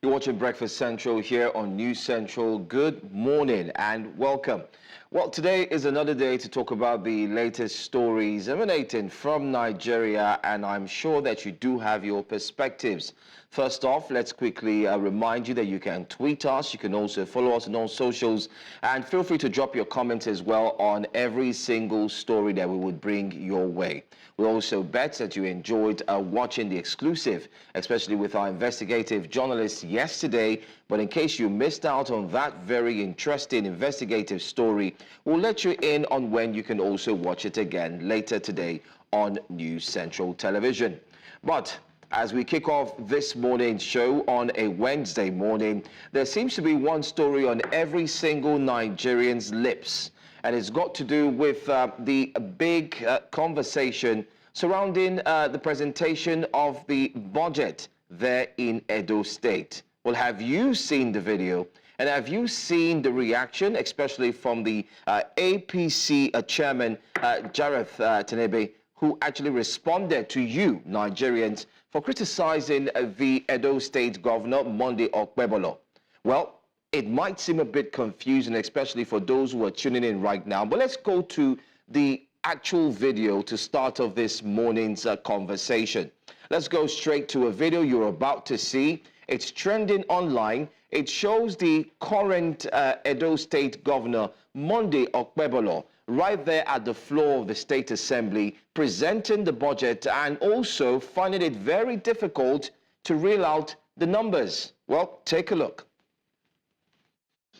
You're watching Breakfast Central here on News Central. Good morning and welcome. Well, today is another day to talk about the latest stories emanating from Nigeria, and I'm sure that you do have your perspectives. First off, let's quickly remind you that you can tweet us. You can also follow us on all socials, and feel free to drop your comments as well on every single story that we would bring your way. We also bet that you enjoyed watching the exclusive, especially with our investigative journalists yesterday. But in case you missed out on that very interesting investigative story, we'll let you in on when you can also watch it again later today on News Central Television. But as we kick off this morning's show on a Wednesday morning, there seems to be one story on every single Nigerian's lips. And it's got to do with the big conversation surrounding the presentation of the budget there in Edo State. Well, have you seen the video? And have you seen the reaction, especially from the APC chairman, Jareth Tenebe, who actually responded to you, Nigerians, for criticizing the Edo State Governor, Monday Okpebolo? Well, it might seem a bit confusing, especially for those who are tuning in right now. But let's go to the actual video to start off this morning's conversation. Let's go straight to a video you're about to see. It's trending online. It shows the current Edo State Governor, Monday Okpebolo, right there at the floor of the State Assembly, presenting the budget and also finding it very difficult to reel out the numbers. Well, take a look.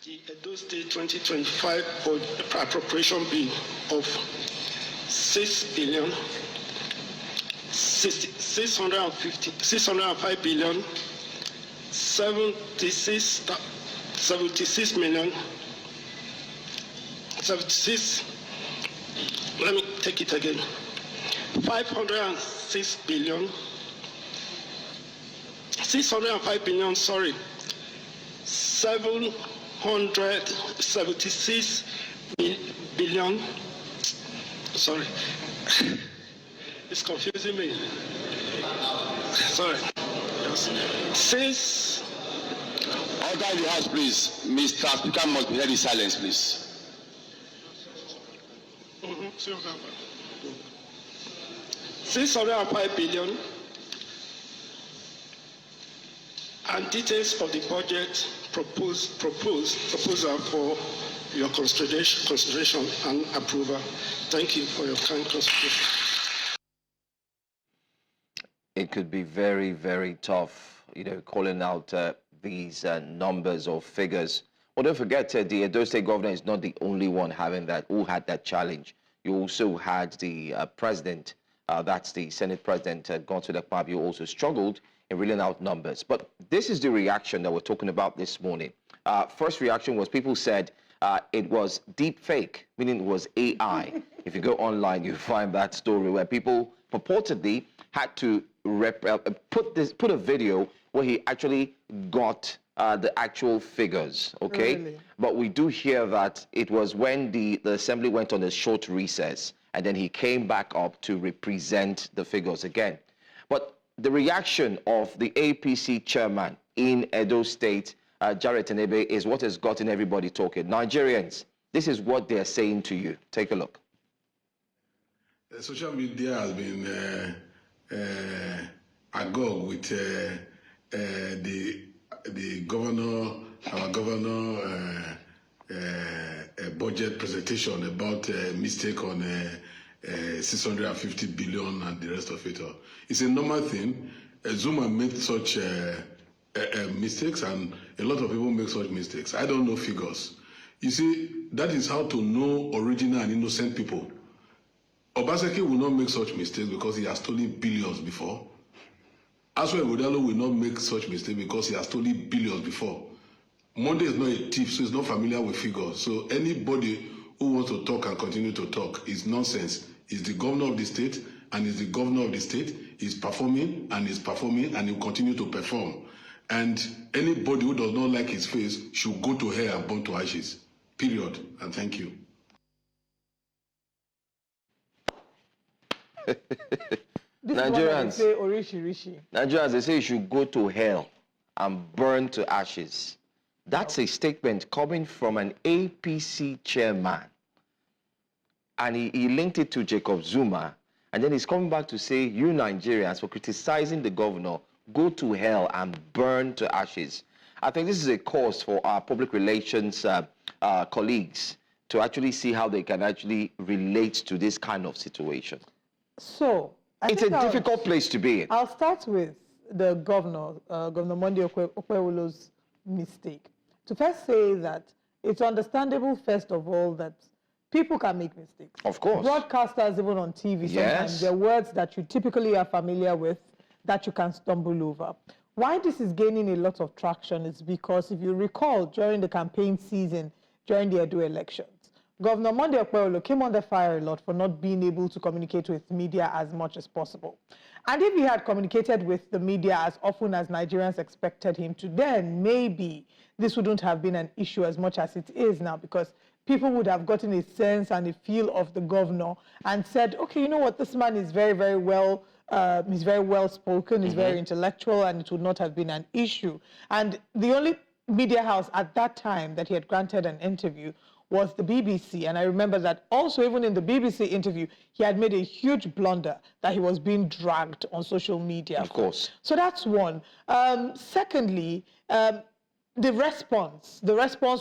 The Edo State 2025 appropriation bill of 605 billion 76 million 76. Let me take it again. 506 billion 605 billion. Sorry, 776 billion. Sorry, it's confusing me. Sorry. Since order in the house, please. Mr. Speaker must be held in silence, please. 605 billion, and details of the budget proposal for your consideration and approval. Thank you for your kind consideration. It could be very, very tough, calling out these numbers or figures. Well, don't forget, the Edo State Governor is not the only one who had that challenge. You also had the president, that's the Senate President, Godswill Akpabio, who also struggled in reeling out numbers. But this is the reaction that we're talking about this morning. First reaction was people said it was deep fake, meaning it was AI. If you go online, you find that story where people purportedly had to put a video where he actually got the actual figures, okay? Really? But we do hear that it was when the assembly went on a short recess, and then he came back up to represent the figures again. But the reaction of the APC chairman in Edo State, Jareth Tenebe, is what has gotten everybody talking. Nigerians, this is what they're saying to you. Take a look. Social media has been agog with the governor, our governor, a budget presentation about a mistake on 650 billion and the rest of it all. It's a normal thing. Zuma made such mistakes, and a lot of people make such mistakes. I don't know figures. You see, that is how to know original and innocent people. Obaseki will not make such mistakes because he has stolen billions before. Aswa Ighodalo will not make such mistakes because he has stolen billions before. Monday is not a thief, so he's not familiar with figures. So anybody who wants to talk and continue to talk is nonsense. He's the governor of the state, and he's the governor of the state. He's performing, and he'll continue to perform. And anybody who does not like his face should go to hell and burn to ashes. Period. And thank you. Nigerians, they say you should go to hell and burned to ashes. That's a statement coming from an APC chairman. And he linked it to Jacob Zuma. And then he's coming back to say, you Nigerians, for criticizing the governor, go to hell and burn to ashes. I think this is a cause for our public relations colleagues to actually see how they can actually relate to this kind of situation. So, it's a difficult place to be in. I'll start with the governor, Governor Monday Okpewolo's mistake. To first say that it's understandable, first of all, that people can make mistakes. Of course. Broadcasters, even on TV, sometimes Yes. there are words that you typically are familiar with that you can stumble over. Why this is gaining a lot of traction is because, if you recall, during the campaign season, during the Edo elections, Governor Monday Okpewolo came under fire a lot for not being able to communicate with media as much as possible. And if he had communicated with the media as often as Nigerians expected him to, then maybe this wouldn't have been an issue as much as it is now, because people would have gotten a sense and a feel of the governor and said, okay, you know what, this man is very, very well, he's very well spoken, he's very intellectual, and it would not have been an issue. And the only media house at that time that he had granted an interview was the BBC. And I remember that also, even in the BBC interview, he had made a huge blunder that he was being dragged on social media. Of course. So that's one. Secondly, the response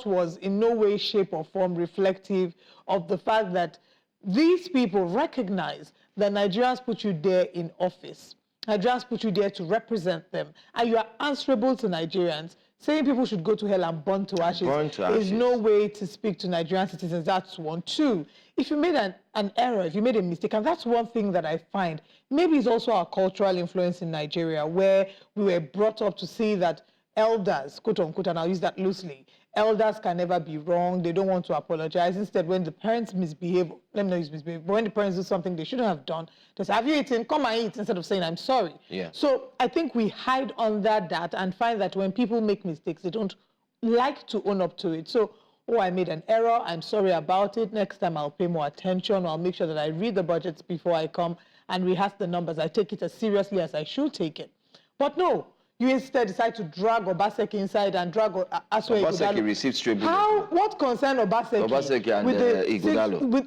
was in no way, shape, or form reflective of the fact that these people recognize that Nigerians put you there in office. Nigerians put you there to represent them, and you are answerable to Nigerians. Saying people should go to hell and burn to ashes is no way to speak to Nigerian citizens. That's one. Two, if you made an error, if you made a mistake, and that's one thing that I find, maybe it's also our cultural influence in Nigeria, where we were brought up to see that elders, quote unquote, and I'll use that loosely, elders can never be wrong. They don't want to apologize. Instead, when the parents misbehave, let me not use misbehave, but when the parents do something they shouldn't have done, they say, have you eaten? Come and eat, instead of saying, I'm sorry. Yeah. So I think we hide under that and find that when people make mistakes, they don't like to own up to it. So, oh, I made an error, I'm sorry about it. Next time I'll pay more attention. I'll make sure that I read the budgets before I come and rehearse the numbers. I take it as seriously as I should take it. But no, you instead decide to drag Obaseki inside and drag Obaseki received tribute. What concern Obaseki and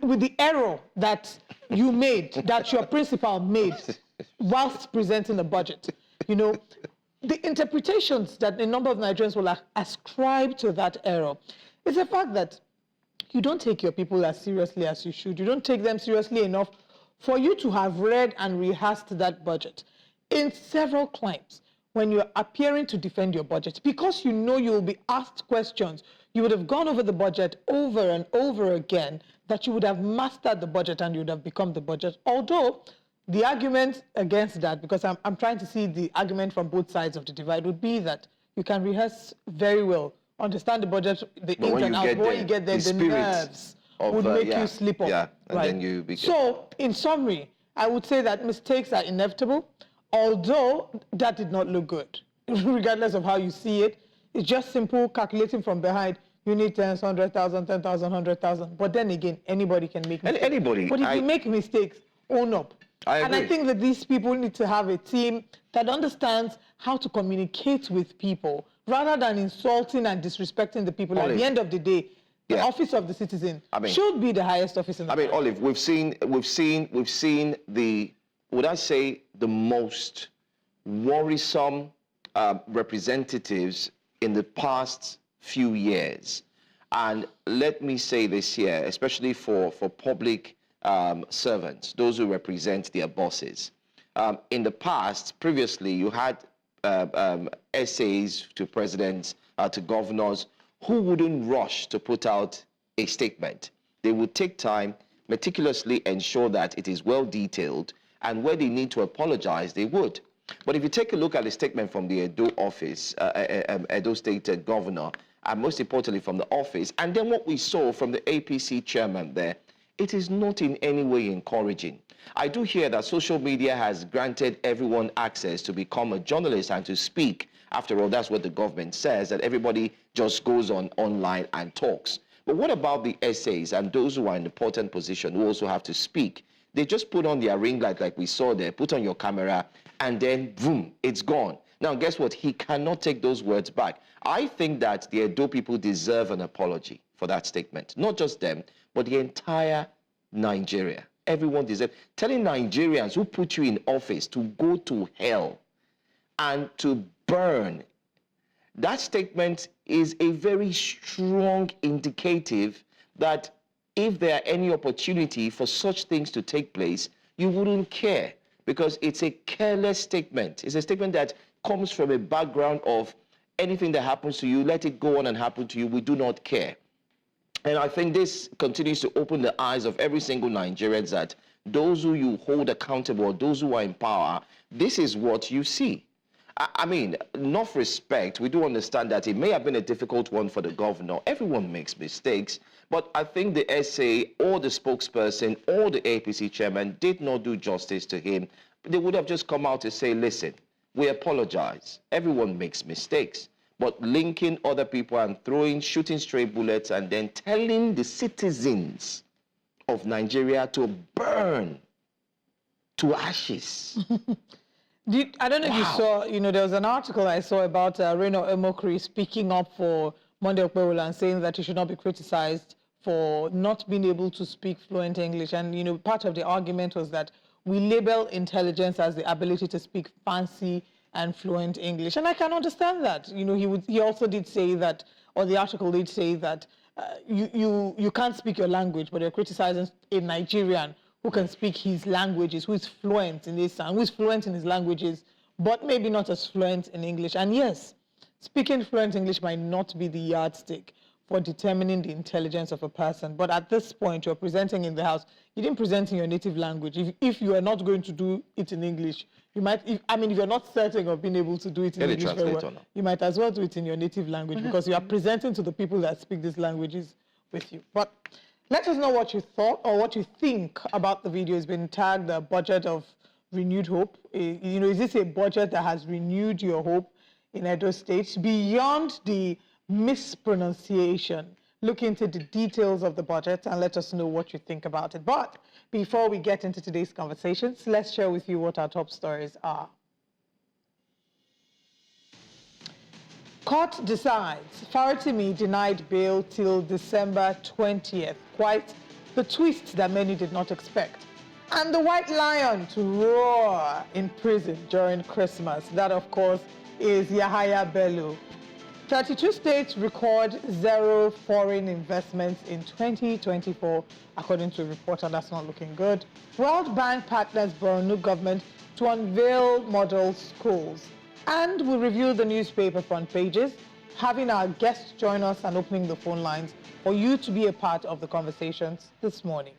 with the error that you made, that your principal made whilst presenting the budget? You know, the interpretations that a number of Nigerians will ascribe to that error is the fact that you don't take your people as seriously as you should. You don't take them seriously enough for you to have read and rehearsed that budget in several claims. When you're appearing to defend your budget, because you know you'll be asked questions, you would have gone over the budget over and over again, that you would have mastered the budget and you would have become the budget. Although the argument against that, because I'm trying to see the argument from both sides of the divide, would be that you can rehearse very well, understand the budget, the ins and outs, but when you get there, the nerves would make you slip up. Yeah, and right? then you begin. So, in summary, I would say that mistakes are inevitable. Although that did not look good, regardless of how you see it. It's just simple calculating from behind. You need 10, 100,000, 10,000, 100,000. But then again, anybody can make mistakes. Anybody. But if you make mistakes, own up. And I think that these people need to have a team that understands how to communicate with people, rather than insulting and disrespecting the people. At the end of the day, the office of the citizen should be the highest office in the country. Olive, we've seen the, would I say, the most worrisome representatives in the past few years. And let me say this here, especially for public servants, those who represent their bosses. In the past, previously, you had essays to presidents, to governors, who wouldn't rush to put out a statement. They would take time, meticulously ensure that it is well detailed, and where they need to apologize, they would. But if you take a look at the statement from the Edo office, Edo State Governor, and most importantly from the office, and then what we saw from the APC chairman there, it is not in any way encouraging. I do hear that social media has granted everyone access to become a journalist and to speak. After all, that's what the government says, that everybody just goes online and talks. But what about the essays and those who are in an important position who also have to speak? They just put on their ring light like we saw there, put on your camera, and then boom, it's gone. Now, guess what? He cannot take those words back. I think that the Edo people deserve an apology for that statement. Not just them, but the entire Nigeria. Everyone deserves. Telling Nigerians who put you in office to go to hell and to burn. That statement is a very strong indicative that if there are any opportunity for such things to take place, you wouldn't care, because it's a careless statement. It's a statement that comes from a background of anything that happens to you, let it go on and happen to you, we do not care. And I think this continues to open the eyes of every single Nigerian that those who you hold accountable, those who are in power, this is what you see. I mean, enough respect, we do understand that it may have been a difficult one for the governor. Everyone makes mistakes, but I think the SA or the spokesperson or the APC chairman did not do justice to him. They would have just come out to say, listen, we apologize. Everyone makes mistakes. But linking other people and shooting stray bullets and then telling the citizens of Nigeria to burn to ashes. I don't know if you saw, there was an article I saw about Reno Emokri speaking up for Monday Okpebholo and saying that he should not be criticized for not being able to speak fluent English. And, part of the argument was that we label intelligence as the ability to speak fancy and fluent English. And I can understand that. He also did say that, or the article did say that you can't speak your language, but you're criticizing a Nigerian who can speak his languages, who is fluent in his languages, but maybe not as fluent in English. And yes, speaking fluent English might not be the yardstick for determining the intelligence of a person. But at this point, you're presenting in the House, you didn't present in your native language. If you are not going to do it in English, you might, if you're not certain of being able to do it in English very well, you might as well do it in your native language because you are presenting to the people that speak these languages with you. But let us know what you thought or what you think about the video. It's been tagged the budget of renewed hope. Is this a budget that has renewed your hope in Edo State beyond the mispronunciation? Look into the details of the budget and let us know what you think about it. But before we get into today's conversations, let's share with you what our top stories are. Court decides Farotimi denied bail till December 20th. Quite the twist that many did not expect. And the white lion to roar in prison during Christmas. That, of course, is Yahaya Bello. 32 states record zero foreign investments in 2024, according to a report, and that's not looking good. World Bank partners Borno government to unveil model schools. And we review the newspaper front pages, having our guests join us and opening the phone lines for you to be a part of the conversations this morning.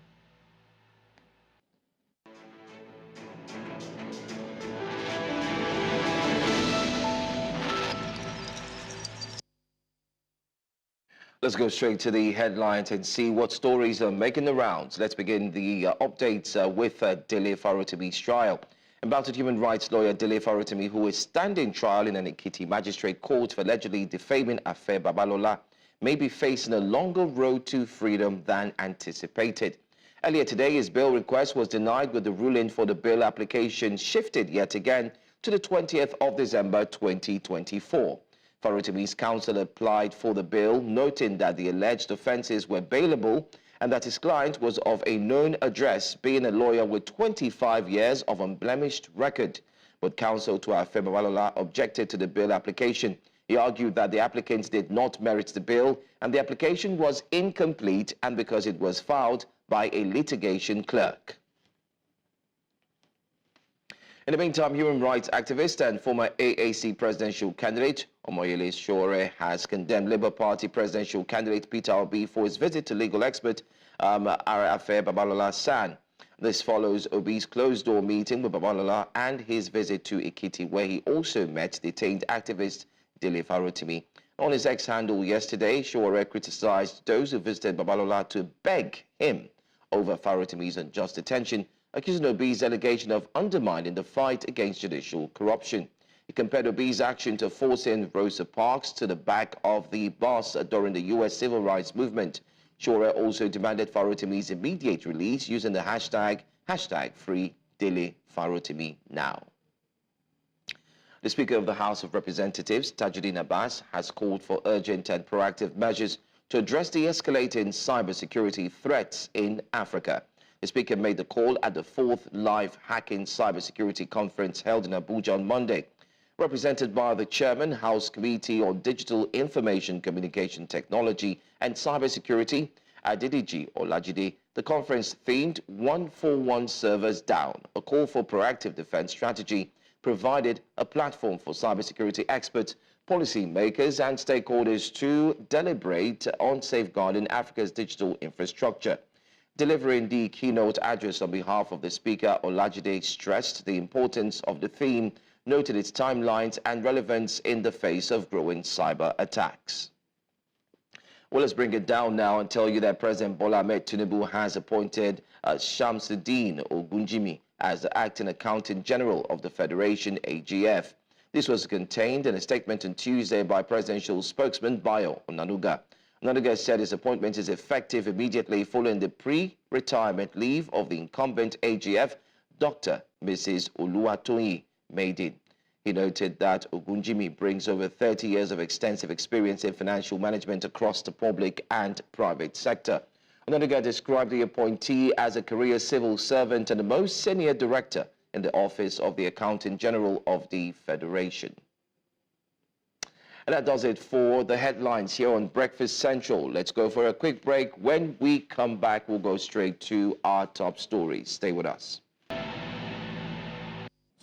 Let's go straight to the headlines and see what stories are making the rounds. Let's begin the updates with Dele Farotimi's trial. Embattled human rights lawyer Dele Farotimi, who is standing trial in an Ekiti magistrate court for allegedly defaming Afe Babalola, may be facing a longer road to freedom than anticipated. Earlier today, his bail request was denied, with the ruling for the bail application shifted yet again to the 20th of December 2024. Farotimi's counsel applied for the bail, noting that the alleged offences were bailable and that his client was of a known address, being a lawyer with 25 years of unblemished record. But counsel to Afe Babalola objected to the bail application. He argued that the applicants did not merit the bail and the application was incomplete, and because it was filed by a litigation clerk. In the meantime, human rights activist and former AAC presidential candidate Omoyele Sowore has condemned Labour Party presidential candidate Peter Obi for his visit to legal expert Afe Babalola San. This follows Obi's closed-door meeting with Babalola and his visit to Ekiti, where he also met detained activist Dele Farotimi. On his X-handle yesterday, Sowore criticized those who visited Babalola to beg him over Farotimi's unjust detention, accusing Obi's allegation of undermining the fight against judicial corruption. He compared Obi's action to forcing Rosa Parks to the back of the bus during the U.S. civil rights movement. Sowore also demanded Farotimi's immediate release using the hashtag #FreeDeleFarotimi now. The Speaker of the House of Representatives, Tajuddin Abbas, has called for urgent and proactive measures to address the escalating cybersecurity threats in Africa. The Speaker made the call at the 4th Live Hacking Cybersecurity Conference held in Abuja on Monday. Represented by the Chairman, House Committee on Digital Information Communication Technology and Cybersecurity, Adediji Olajide, the conference themed 141 Servers Down, a call for proactive defense strategy, provided a platform for cybersecurity experts, policy makers and stakeholders to deliberate on safeguarding Africa's digital infrastructure. Delivering the keynote address on behalf of the Speaker, Olajide stressed the importance of the theme, noted its timelines and relevance in the face of growing cyber attacks. Well, let's bring it down now and tell you that President Bola Ahmed Tinubu has appointed Shamseldeen Ogunjimi as the Acting Accountant General of the Federation, AGF. This was contained in a statement on Tuesday by presidential spokesman Bayo Onanuga. Onanuga said his appointment is effective immediately following the pre-retirement leave of the incumbent AGF, Dr. Mrs. Oluwatoyin Maiden. He noted that Ogunjimi brings over 30 years of extensive experience in financial management across the public and private sector. Onanuga described the appointee as a career civil servant and the most senior director in the Office of the Accountant General of the Federation. And that does it for the headlines here on Breakfast Central. Let's go for a quick break. When we come back, we'll go straight to our top stories. Stay with us.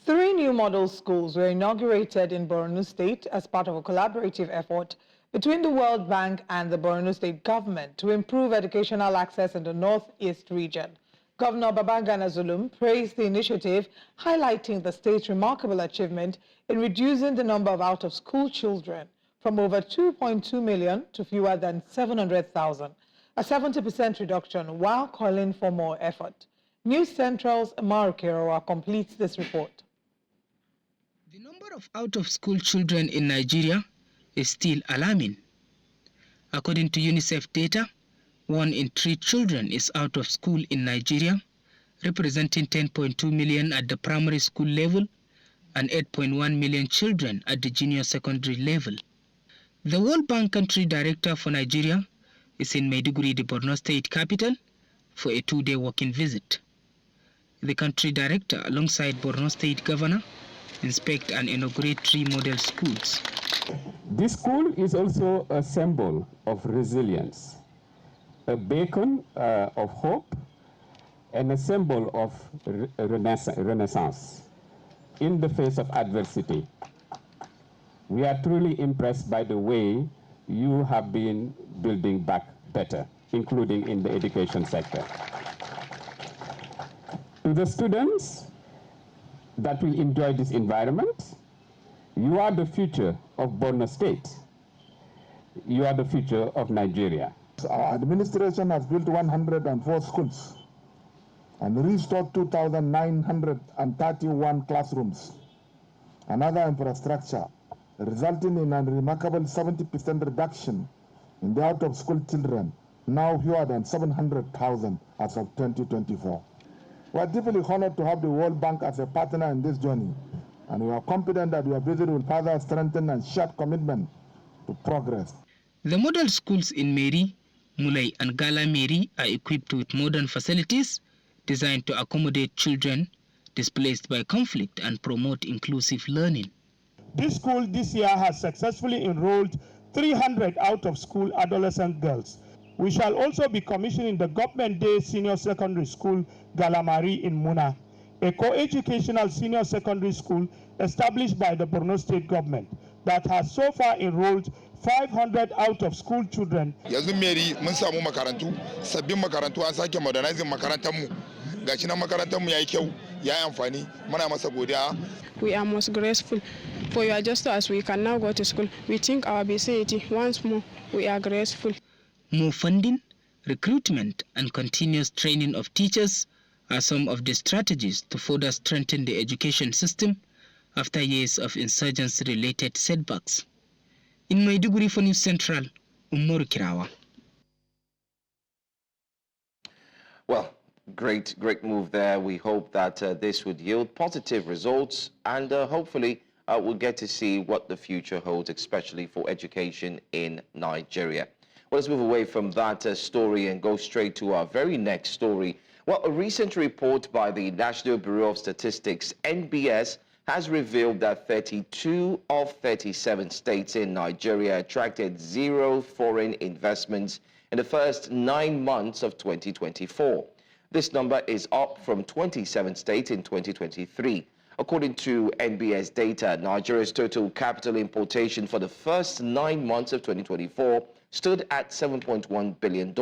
3 new model schools were inaugurated in Borno State as part of a collaborative effort between the World Bank and the Borno State government to improve educational access in the Northeast region. Governor Babangana Zulum praised the initiative, highlighting the state's remarkable achievement in reducing the number of out-of-school children from over 2.2 million to fewer than 700,000, a 70% reduction, while calling for more effort. News Central's Amaru Kerowa completes this report. The number of out-of-school children in Nigeria is still alarming. According to UNICEF data, 1 in 3 children is out of school in Nigeria, representing 10.2 million at the primary school level and 8.1 million children at the junior secondary level. The World Bank Country Director for Nigeria is in Maiduguri, the Borno State capital, for a 2-day working visit. The country director, alongside Borno State Governor, inspect and inaugurate 3 model schools. This school is also a symbol of resilience, a beacon of hope, and a symbol of renaissance in the face of adversity. We are truly impressed by the way you have been building back better, including in the education sector. To the students that will enjoy this environment, you are the future of Borno State. You are the future of Nigeria. Our administration has built 104 schools and restored 2,931 classrooms and other infrastructure, resulting in a remarkable 70% reduction in the out-of-school children, now fewer than 700,000 as of 2024. We are deeply honored to have the World Bank as a partner in this journey, and we are confident that your visit will further strengthen and shared commitment to progress. The model schools in Meri, Mulai and Gala Meri are equipped with modern facilities designed to accommodate children displaced by conflict and promote inclusive learning. This school this year has successfully enrolled 300 out-of-school adolescent girls. We shall also be commissioning the Government Day Senior Secondary School, Galamari in Muna, a co-educational senior secondary school established by the Borno State government that has so far enrolled 500 out-of-school children. Yanzu Mary mun samu makarantu, sabbin makarantu an sake modernizing makarantarmu. Gashi nan makarantarmu yayi kyau, yayi amfani, muna masa godiya. We are most grateful for your gesture as we can now go to school. We think our vicinity once more. We are grateful. More funding, recruitment, and continuous training of teachers are some of the strategies to further strengthen the education system after years of insurgency-related setbacks. In Maiduguri for News Central, Umaru Kirawa. Well, great move there. We hope that this would yield positive results and hopefully we'll get to see what the future holds, especially for education in Nigeria. Well, let's move away from that story and go straight to our very next story. Well, a recent report by the National Bureau of Statistics, NBS, has revealed that 32 of 37 states in Nigeria attracted zero foreign investments in the first 9 months of 2024. This number is up from 27 states in 2023. According to NBS data, Nigeria's total capital importation for the first 9 months of 2024 stood at $7.1 billion,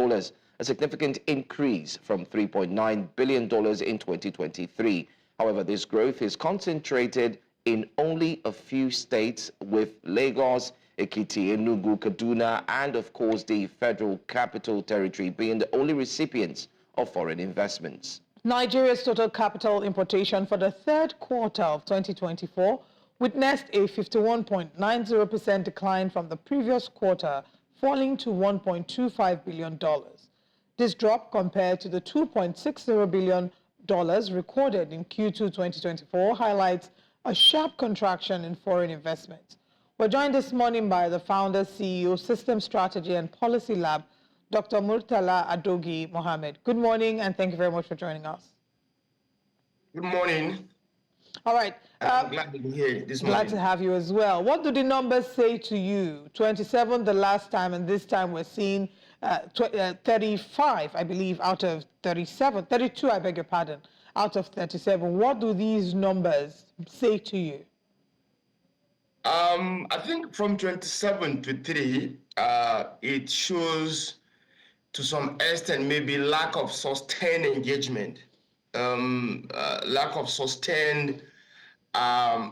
a significant increase from $3.9 billion in 2023. However, this growth is concentrated in only a few states, with Lagos, Ekiti, Enugu, Kaduna, and of course the Federal Capital Territory being the only recipients of foreign investments. Nigeria's total capital importation for the third quarter of 2024 witnessed a 51.90% decline from the previous quarter, falling to $1.25 billion. This drop compared to the $2.60 billion recorded in Q2 2024 highlights a sharp contraction in foreign investment. We're joined this morning by the founder, CEO, System Strategy and Policy Lab, Dr. Murtala Adogi Mohammed. Good morning, and thank you very much for joining us. Good morning. All right. I'm glad to be here this morning. Glad to have you as well. What do the numbers say to you? 27 the last time, and this time we're seeing 35, I believe, out of 37, 32, I beg your pardon, out of 37. What do these numbers say to you? I think from 27 to 3, it shows to some extent maybe lack of sustained engagement, lack of sustained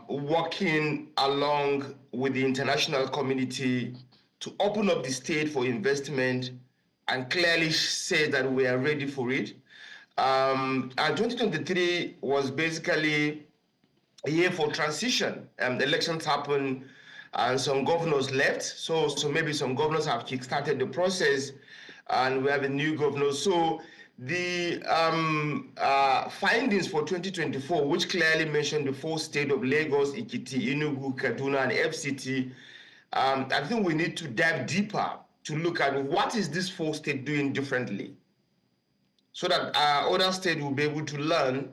working along with the international community to open up the state for investment and clearly say that we are ready for it. And 2023 was basically a year for transition. Elections happened and some governors left. So maybe some governors have kickstarted the process and we have a new governor. So the findings for 2024, which clearly mentioned the 4 states of Lagos, Ekiti, Enugu, Kaduna, and FCT, I think we need to dive deeper to look at what is this 4 state doing differently, so that other states will be able to learn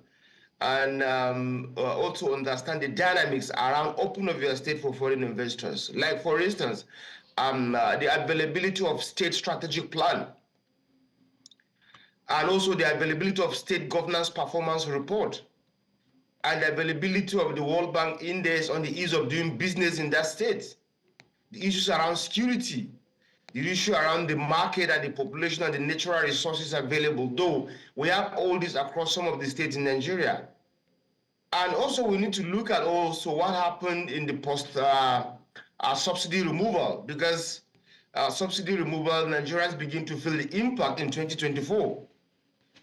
and also understand the dynamics around opening of your state for foreign investors. Like, for instance, the availability of state strategic plan, and also the availability of state governance performance report, and the availability of the World Bank Index on the ease of doing business in that state, the issues around security, the issue around the market and the population and the natural resources available, though we have all this across some of the states in Nigeria. And also we need to look at also what happened in the post-subsidy removal, because subsidy removal, Nigerians begin to feel the impact in 2024.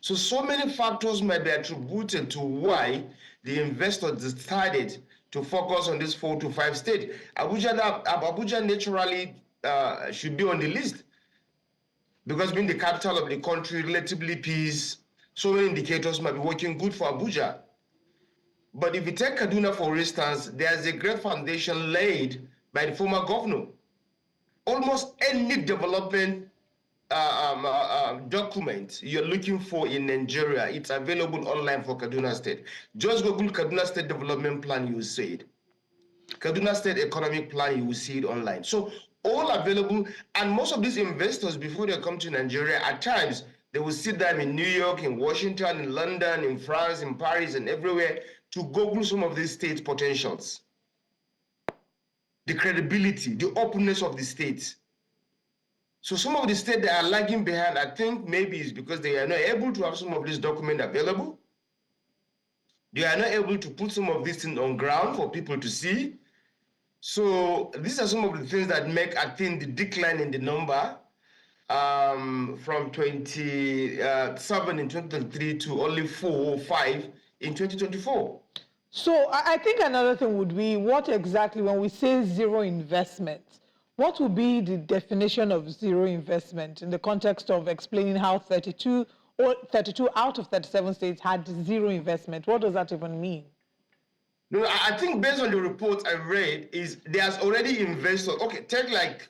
So many factors might be attributed to why the investors decided to focus on this 4 to 5 states. Abuja naturally should be on the list, because being the capital of the country, relatively peace, so many indicators might be working good for Abuja. But if you take Kaduna, for instance, there's a great foundation laid by the former governor. Almost any development document you're looking for in Nigeria, it's available online for Kaduna State. Just Google Kaduna State Development Plan, you will see it. Kaduna State Economic Plan, you will see it online. So all available, and most of these investors, before they come to Nigeria, at times, they will sit down in New York, in Washington, in London, in France, in Paris, and everywhere to Google some of these states' potentials. The credibility, the openness of the states. So some of the states that are lagging behind, I think maybe it's because they are not able to have some of these documents available. They are not able to put some of these things on ground for people to see. So these are some of the things that make, I think, the decline in the number from 27 in 2023 to only 4 or 5 in 2024. So I think another thing would be, what exactly, when we say zero investment, what would be the definition of zero investment in the context of explaining how 32 out of 37 states had zero investment? What does that even mean? No, I think based on the report I read, is there's already investors. Okay, take like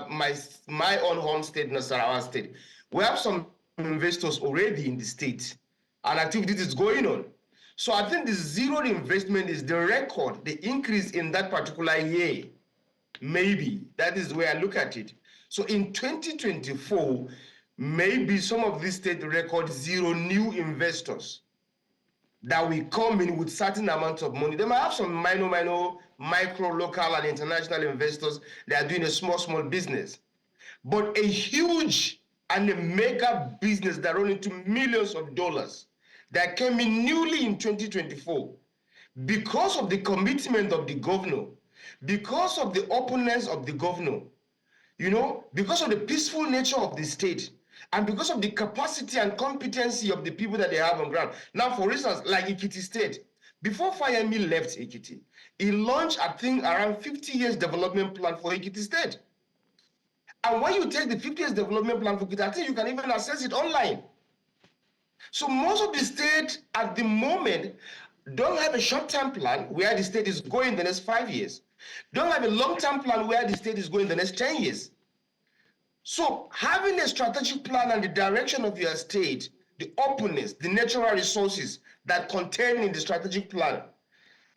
my own home state, Nasarawa State. We have some investors already in the state, and activities is going on. So I think the zero investment is the record, the increase in that particular year. Maybe that is the way I look at it. So in 2024, maybe some of these states record zero new investors that will come in with certain amounts of money. They might have some micro, local, and international investors that are doing a small business. But a huge and a mega business that run into millions of dollars that came in newly in 2024, because of the commitment of the governor, because of the openness of the governor, because of the peaceful nature of the state, and because of the capacity and competency of the people that they have on ground. Now, for instance, like Ekiti State, before Fayemi left Ekiti, he launched, I think, around 50 years development plan for Ekiti State. And when you take the 50 years development plan for Ekiti, I think you can even access it online. So most of the states at the moment don't have a short-term plan where the state is going the next 5 years. Don't have a long-term plan where the state is going the next 10 years. So having a strategic plan and the direction of your state, the openness, the natural resources that contain in the strategic plan,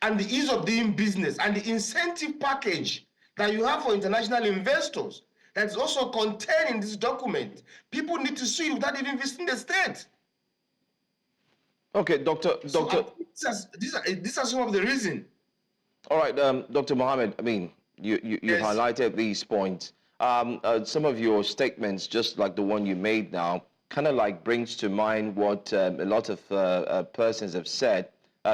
and the ease of doing business, and the incentive package that you have for international investors, that's also contained in this document. People need to see without even visiting the state. Okay, Doctor. These are some of the reasons. All right, Dr. Mohammed, I mean, you Yes. highlighted these points. Some of your statements, just like the one you made now, kind of like brings to mind what a lot of persons have said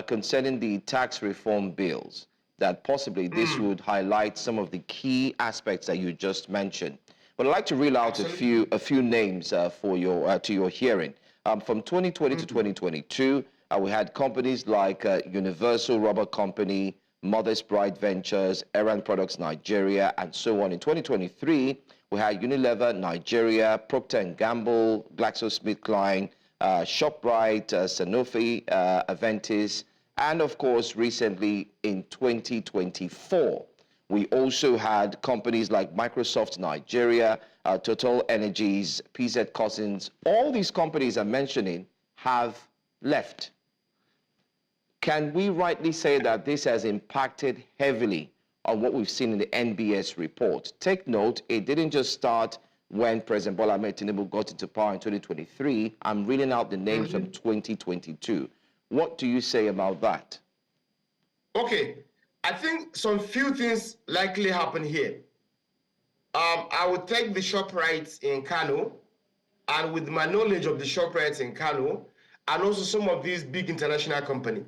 concerning the tax reform bills, that possibly this would highlight some of the key aspects that you just mentioned. But I'd like to reel out a few names for your to your hearing. From 2020 to 2022, we had companies like Universal Rubber Company, Mother's Bride Ventures, Errand Products Nigeria, and so on. In 2023, we had Unilever Nigeria, Procter & Gamble, GlaxoSmithKline, ShopRite, Sanofi, Aventis, and of course, recently in 2024, we also had companies like Microsoft Nigeria, Total Energies, PZ Cousins. All these companies I'm mentioning have left. Can we rightly say that this has impacted heavily on what we've seen in the NBS report? Take note, it didn't just start when President Bola Ahmed Tinubu got into power in 2023. I'm reading out the names from 2022. What do you say about that? Okay, I think some few things likely happen here. I would take the ShopRites in Kano, and with my knowledge of the ShopRites in Kano, and also some of these big international companies,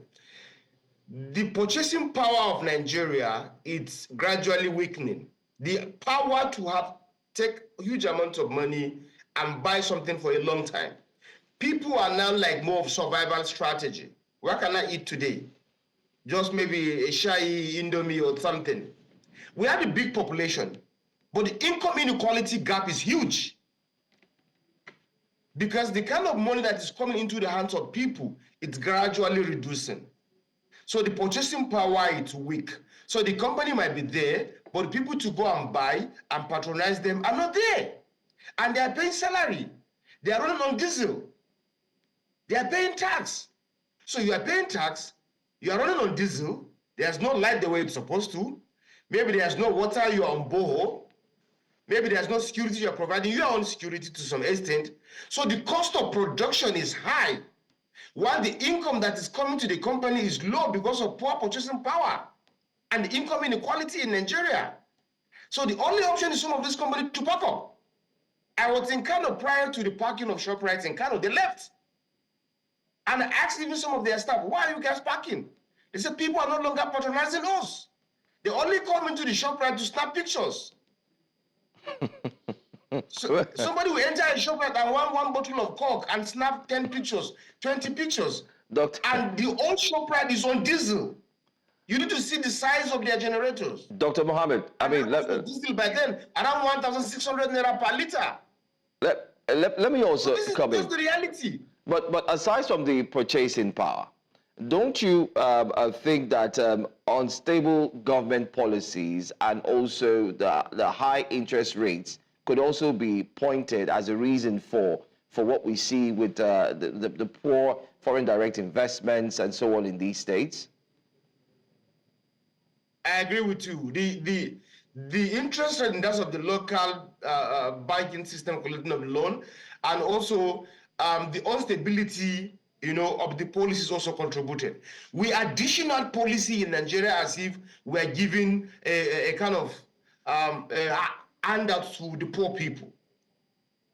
the purchasing power of Nigeria is gradually weakening. The power to take huge amounts of money and buy something for a long time. People are now like more of survival strategy. What can I eat today? Just maybe a shy Indomie or something. We have a big population, but the income inequality gap is huge. Because the kind of money that is coming into the hands of people, it's gradually reducing. So the purchasing power is weak. So the company might be there, but the people to go and buy and patronize them are not there. And they are paying salary. They are running on diesel. They are paying tax. So you are paying tax, you are running on diesel, there's no light the way it's supposed to. Maybe there's no water, you are on borehole. Maybe there's no security you're providing, you are on security to some extent. So the cost of production is high, while the income that is coming to the company is low because of poor purchasing power and the income inequality in Nigeria. So the only option is some of these companies to pack up. I was in Kano prior to the parking of ShopRite in Kano, they left. And I asked even some of their staff, why are you guys parking? They said, people are no longer patronizing us. They only come into the ShopRite to snap pictures. So somebody will enter a ShopRite and want one bottle of Coke and snap 10 pictures, 20 pictures. And the old ShopRite is on diesel. You need to see the size of their generators. Dr. Mohammed, I mean, diesel by then around 1,600 naira per liter. Let me also this is come in. just the reality. But aside from the purchasing power, Don't you think that unstable government policies and also the high interest rates could also be pointed as a reason for what we see with the poor foreign direct investments and so on in these states? I agree with you. The interest rate in terms of the local banking system collecting of the loan, and also the instability, of the policies also contributed. We additional policy in Nigeria as if we are giving a kind of handout to the poor people.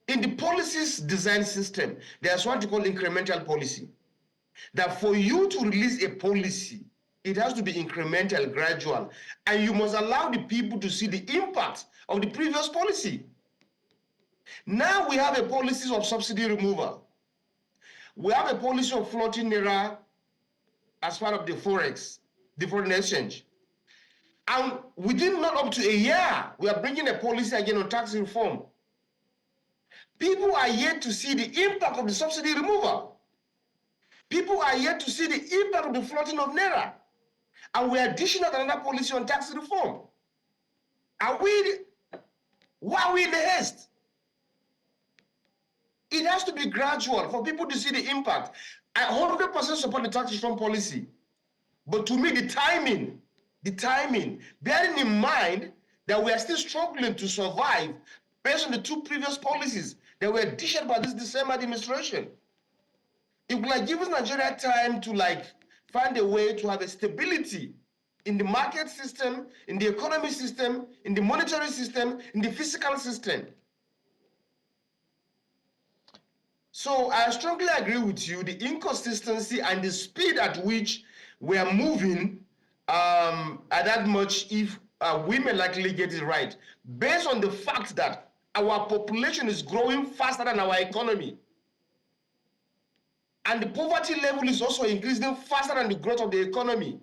In the policies design system, there's what you call incremental policy. That for you to release a policy, it has to be incremental, gradual, and you must allow the people to see the impact of the previous policy. Now we have a policy of subsidy removal. We have a policy of floating naira as part of the forex, the foreign exchange. And within not up to a year, we are bringing a policy again on tax reform. People are yet to see the impact of the subsidy removal. People are yet to see the impact of the floating of naira. And we are additional another policy on tax reform. Why are we in the haste? It has to be gradual for people to see the impact. I 100% support the tax reform policy. But to me, the timing, bearing in mind that we are still struggling to survive based on the two previous policies that were issued by this December administration. It will give us Nigeria time to find a way to have a stability in the market system, in the economy system, in the monetary system, in the fiscal system. So I strongly agree with you, the inconsistency and the speed at which we are moving are that much if we may likely get it right, based on the fact that our population is growing faster than our economy. And the poverty level is also increasing faster than the growth of the economy.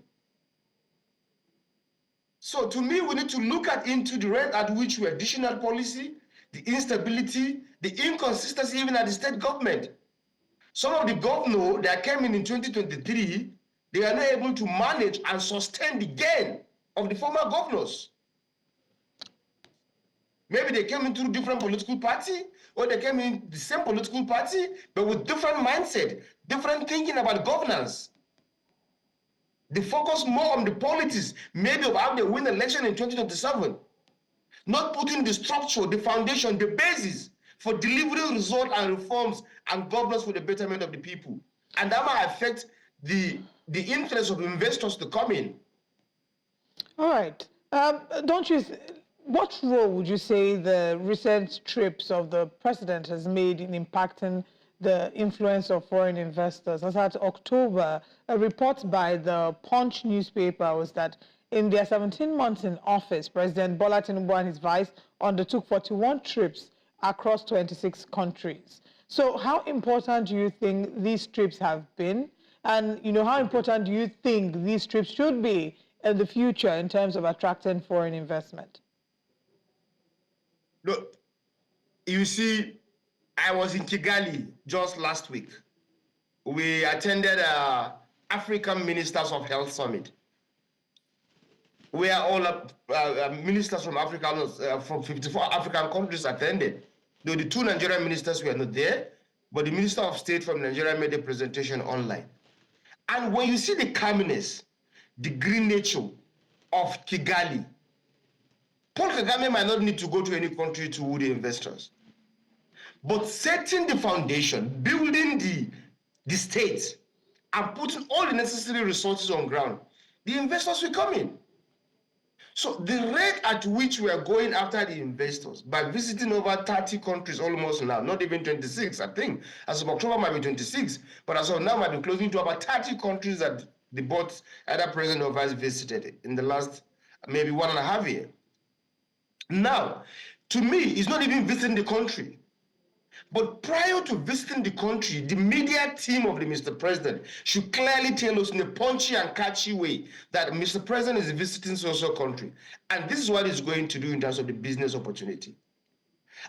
So to me, we need to look into the rate at which we additional policy, the instability, the inconsistency even at the state government. Some of the governors that came in 2023, they are not able to manage and sustain the gain of the former governors. Maybe they came into a different political party, or they came in the same political party, but with different mindset, different thinking about governance. They focus more on the politics, maybe of how they win the election in 2027. Not putting the structure, the foundation, the basis for delivering results and reforms and governance for the betterment of the people. And that might affect the interest of investors to come in. All right. What role would you say the recent trips of the president has made in impacting the influence of foreign investors? As at October, a report by the Punch newspaper was that in their 17 months in office, President Bola Tinubu and his vice undertook 41 trips across 26 countries. So how important do you think these trips have been? And how important do you think these trips should be in the future in terms of attracting foreign investment? Look, you see, I was in Kigali just last week. We attended African Ministers of Health Summit, where all ministers from Africa, from 54 African countries attended. Though the two Nigerian ministers were not there, but the Minister of State from Nigeria made a presentation online. And when you see the calmness, the green nature of Kigali, Paul Kagame might not need to go to any country to woo the investors. But setting the foundation, building the state, and putting all the necessary resources on ground, the investors will come in. So the rate at which we are going after the investors, by visiting over 30 countries almost now, not even 26, I think, as of October might be 26, but as of now might be closing to about 30 countries that the both either president or vice visited in the last maybe 1.5 years. Now, to me, it's not even visiting the country. But prior to visiting the country, the media team of the Mr. President should clearly tell us in a punchy and catchy way that Mr. President is visiting social country. And this is what he's going to do in terms of the business opportunity.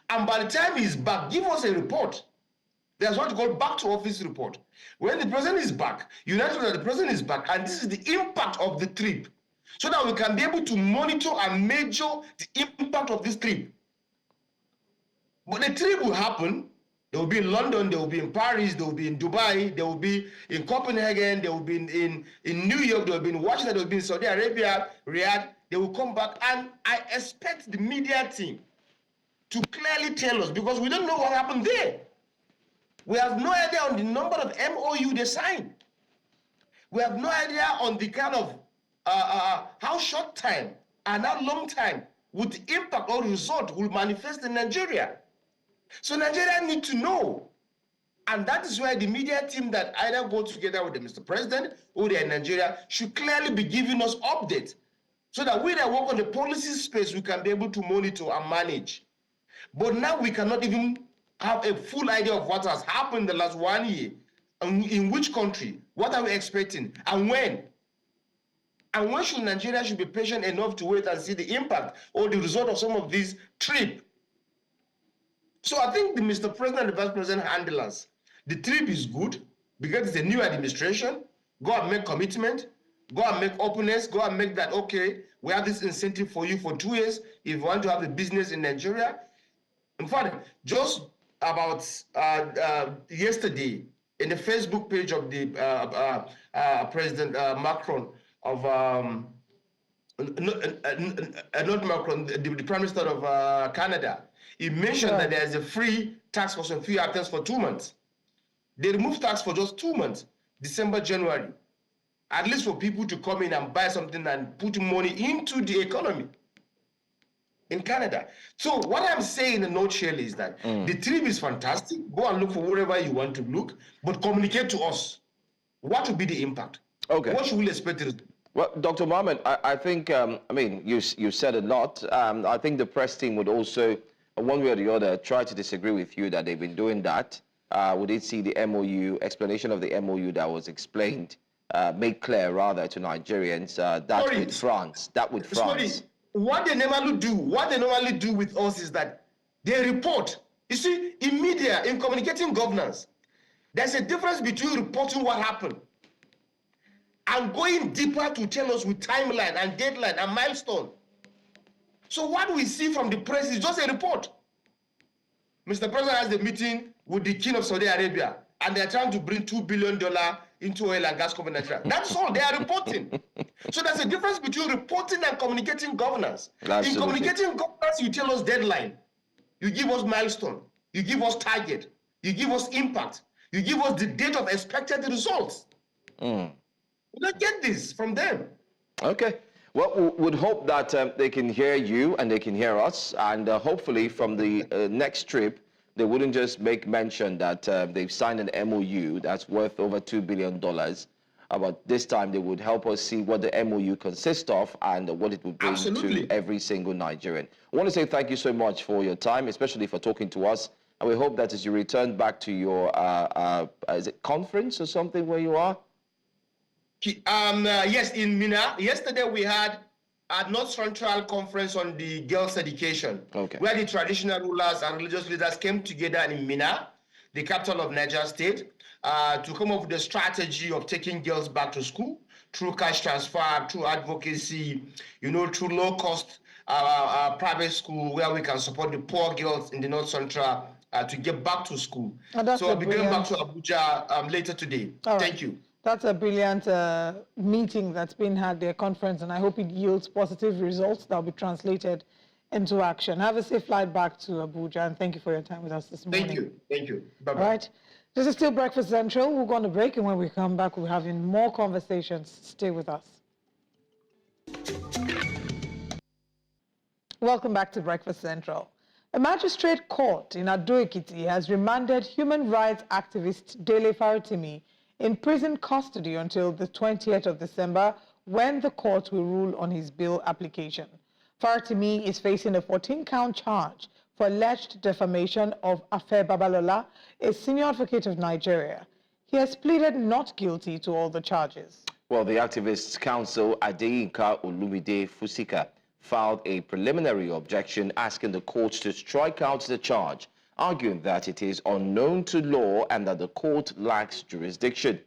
And by the time he's back, give us a report There's what you call back to office report. When the president is back, you know that the president is back, and this is the impact of the trip, so that we can be able to monitor and measure the impact of this trip. But the trip will happen. They will be in London, they will be in Paris, they will be in Dubai, they will be in Copenhagen, they will be in New York, they will be in Washington, they will be in Saudi Arabia, Riyadh. They will come back, and I expect the media team to clearly tell us, because we don't know what happened there. We have no idea on the number of MOU they signed. We have no idea on the kind of how short time and how long time would the impact or result will manifest in Nigeria. So Nigeria need to know. And that is why the media team that either go together with the Mr. President or they're in Nigeria should clearly be giving us updates, so that we that work on the policy space, we can be able to monitor and manage. But now we cannot even have a full idea of what has happened in the last 1 year, in which country, what are we expecting, and when. And when should Nigeria should be patient enough to wait and see the impact or the result of some of these trips. So I think the Mr. President and the Vice President handle us. The trip is good because it's a new administration. Go and make commitment. Go and make openness. Go and make that, okay, we have this incentive for you for 2 years if you want to have a business in Nigeria. In fact, just about yesterday, in the Facebook page of the President Macron of, not Macron, the Prime Minister of Canada, he mentioned that there's a free tax for some few items for 2 months. They removed tax for just 2 months, December, January, at least for people to come in and buy something and put money into the economy in Canada. So what I'm saying in a nutshell is that the trip is fantastic. Go and look for wherever you want to look, but communicate to us. What will be the impact? Okay. What should we expect? Well, Dr. Mohammed, I think, I mean, you said a lot. I think the press team would also, one way or the other, try to disagree with you that they've been doing that. We did see the MOU, explanation of the MOU that was explained, made clear rather to Nigerians, with France. What they normally do with us is that they report. You see, in media, in communicating governance, there's a difference between reporting what happened and going deeper to tell us with timeline and deadline and milestone. So what we see from the press is just a report. Mr. President has a meeting with the King of Saudi Arabia, and they're trying to bring $2 billion into oil and gas company Nigeria. That's all they are reporting. So there's a difference between reporting and communicating governance. Absolutely. In communicating governance, you tell us deadline, you give us milestone, you give us target, you give us impact, you give us the date of expected results. We don't get this from them. Okay. Well, we would hope that they can hear you and they can hear us, and hopefully from the next trip, they wouldn't just make mention that they've signed an MOU that's worth over $2 billion. But this time they would help us see what the MOU consists of and what it would bring to every single Nigerian. I want to say thank you so much for your time, especially for talking to us. And we hope that as you return back to your, is it conference or something where you are? Yes, in Mina. Yesterday we had a North Central Conference on the girls' education, where the traditional rulers and religious leaders came together in Mina, the capital of Niger State, to come up with a strategy of taking girls back to school through cash transfer, through advocacy, through low-cost private school where we can support the poor girls in the North Central to get back to school. So I'll be going back to Abuja later today. Thank you. That's a brilliant meeting that's been had, their conference, and I hope it yields positive results that will be translated into action. Have a safe flight back to Abuja, and thank you for your time with us this morning. Thank you. Thank you. Bye-bye. All right. This is still Breakfast Central. We'll go on a break, and when we come back, we're having more conversations. Stay with us. Welcome back to Breakfast Central. A magistrate court in Ado-Ekiti has remanded human rights activist Dele Farotimi in prison custody until the 20th of December, when the court will rule on his bail application. Farotimi is facing a 14-count charge for alleged defamation of Afe Babalola, a senior advocate of Nigeria. He has pleaded not guilty to all the charges. Well, the activist's counsel, Adeyinka Olumide Fusika, filed a preliminary objection asking the court to strike out the charge arguing that it is unknown to law and that the court lacks jurisdiction.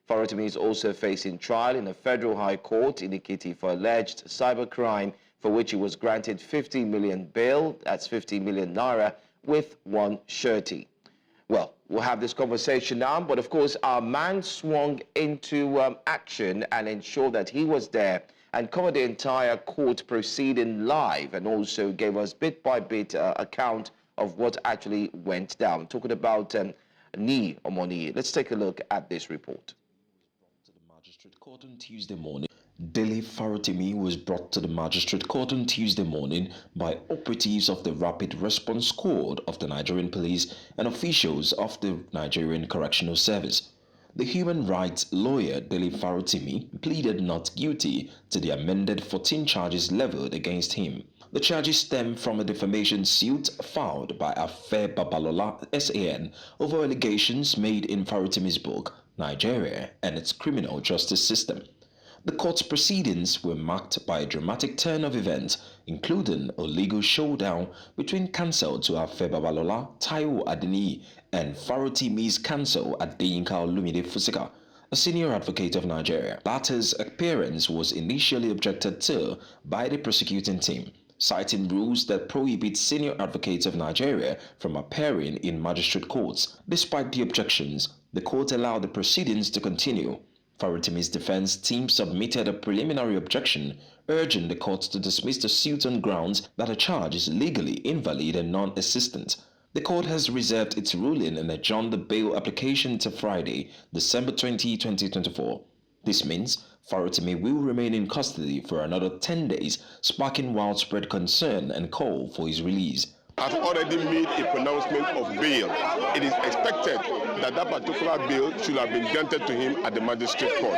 Farotimi is also facing trial in a federal high court in Ekiti for alleged cybercrime, for which he was granted 50 million bail, that's 50 million naira, with one surety. Well, we'll have this conversation now, but of course our man swung into action and ensured that he was there and covered the entire court proceeding live, and also gave us bit by bit account of what actually went down. Talking about Omoyele. Let's take a look at this report. To the magistrate court on Tuesday morning, Dele Farotimi was brought to the magistrate court on Tuesday morning by operatives of the Rapid Response Squad of the Nigerian Police and officials of the Nigerian Correctional Service. The human rights lawyer Dele Farotimi pleaded not guilty to the amended 14 charges leveled against him. The charges stem from a defamation suit filed by Afe Babalola SAN over allegations made in Farotimi's book, Nigeria and its Criminal Justice System. The court's proceedings were marked by a dramatic turn of events, including a legal showdown between counsel to Afe Babalola, Taiwo Adeniyi, and Farotimi's counsel Adeyinka Olumide Fusika, a senior advocate of Nigeria. Latter's appearance was initially objected to by the prosecuting team, citing rules that prohibit senior advocates of Nigeria from appearing in magistrate courts. Despite the objections, the court allowed the proceedings to continue. Farotimi's defense team submitted a preliminary objection, urging the court to dismiss the suit on grounds that a charge is legally invalid and non-existent. The court has reserved its ruling and adjourned the bail application to Friday, December 20, 2024. This means Farotimi will remain in custody for another 10 days, sparking widespread concern and call for his release. Has already made a pronouncement of bail. It is expected that that particular bail should have been granted to him at the magistrate court.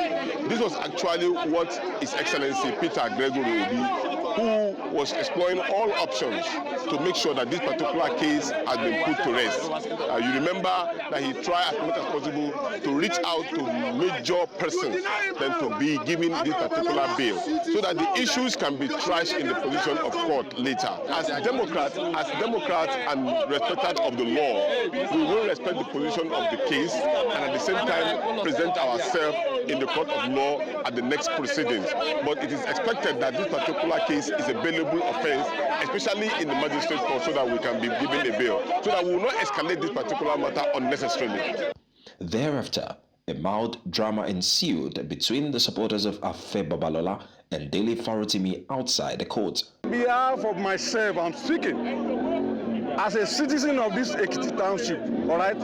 This was actually what His Excellency Peter Obi, who was exploring all options to make sure that this particular case has been put to rest. You remember that he tried as much as possible to reach out to major persons than to be given this particular bail, so that the issues can be trashed in the position of court later. As Democrats and respecters of the law, we will respect the position of the case and at the same time present ourselves in the court of law at the next proceedings. But it is expected that this particular case is a bailable offence, especially in the magistrate court, so that we can be given a bail, so that we will not escalate this particular matter unnecessarily. Thereafter, a mild drama ensued between the supporters of Afe Babalola and Dele Farotimi outside the court. On behalf of myself, I'm speaking as a citizen of this Ekiti township, all right,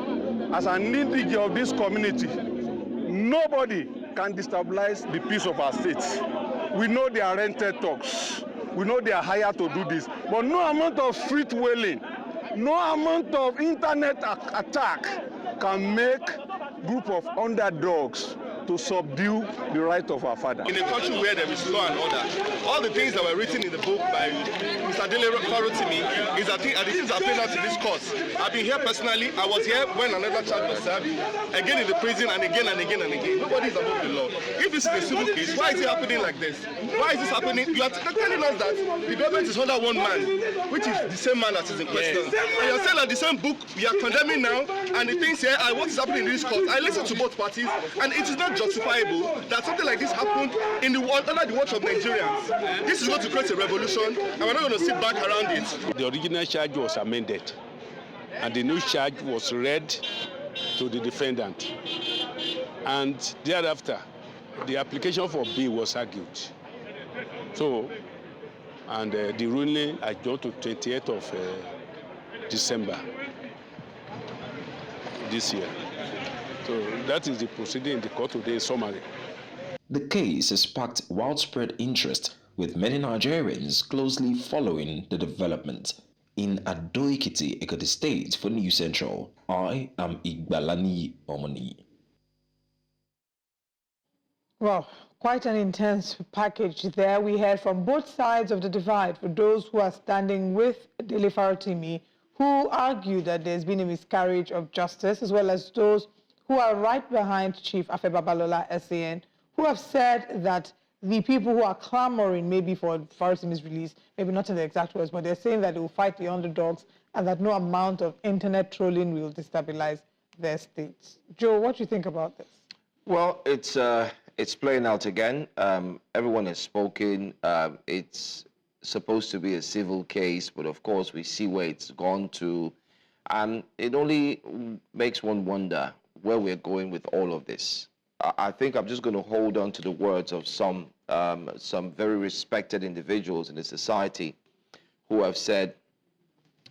as an individual of this community. Nobody can destabilize the peace of our state. We know they are rented talks. We know they are hired to do this. But no amount of street wailing, no amount of internet attack can make group of underdogs to subdue the right of our father. In a country where there is law and order, all the things that were written in the book by Mr. Dele Farotimi is the things that played out in this court. I've been here personally. I was here when another charge was served, again in the prison, and again and again and again. Nobody is above the law. If this is a civil case, why is it happening like this? Why is this happening? You are telling us that the government is under one man, which is the same man that is in question. And you're saying that the same book we are condemning now, and the things here are what is happening in this court. I listen to both parties, and it is not justifiable that something like this happened in the under the watch of Nigerians. This is going to create a revolution, and we're not going to sit back around it. The original charge was amended, and the new charge was read to the defendant. And thereafter, the application for bail was argued. So, and the ruling adjourned to 28th of December this year. So that is the proceeding in the court today in summary. The case has sparked widespread interest, with many Nigerians closely following the development. In Ado-Ekiti, Ekiti State, for News Central, I am Igbalani Omoni. Well, quite an intense package there. We heard from both sides of the divide, for those who are standing with Dele Farotimi, who argue that there's been a miscarriage of justice, as well as those who are right behind Chief Afe Babalola SAN, who have said that the people who are clamoring maybe for Farotimi's release, maybe not in the exact words, but they're saying that they will fight the underdogs and that no amount of internet trolling will destabilize their states. Joe, what do you think about this? Well, it's playing out again. Everyone has spoken. It's supposed to be a civil case, but of course we see where it's gone to. And it only makes one wonder where we're going with all of this. I think I'm just going to hold on to the words of some very respected individuals in the society who have said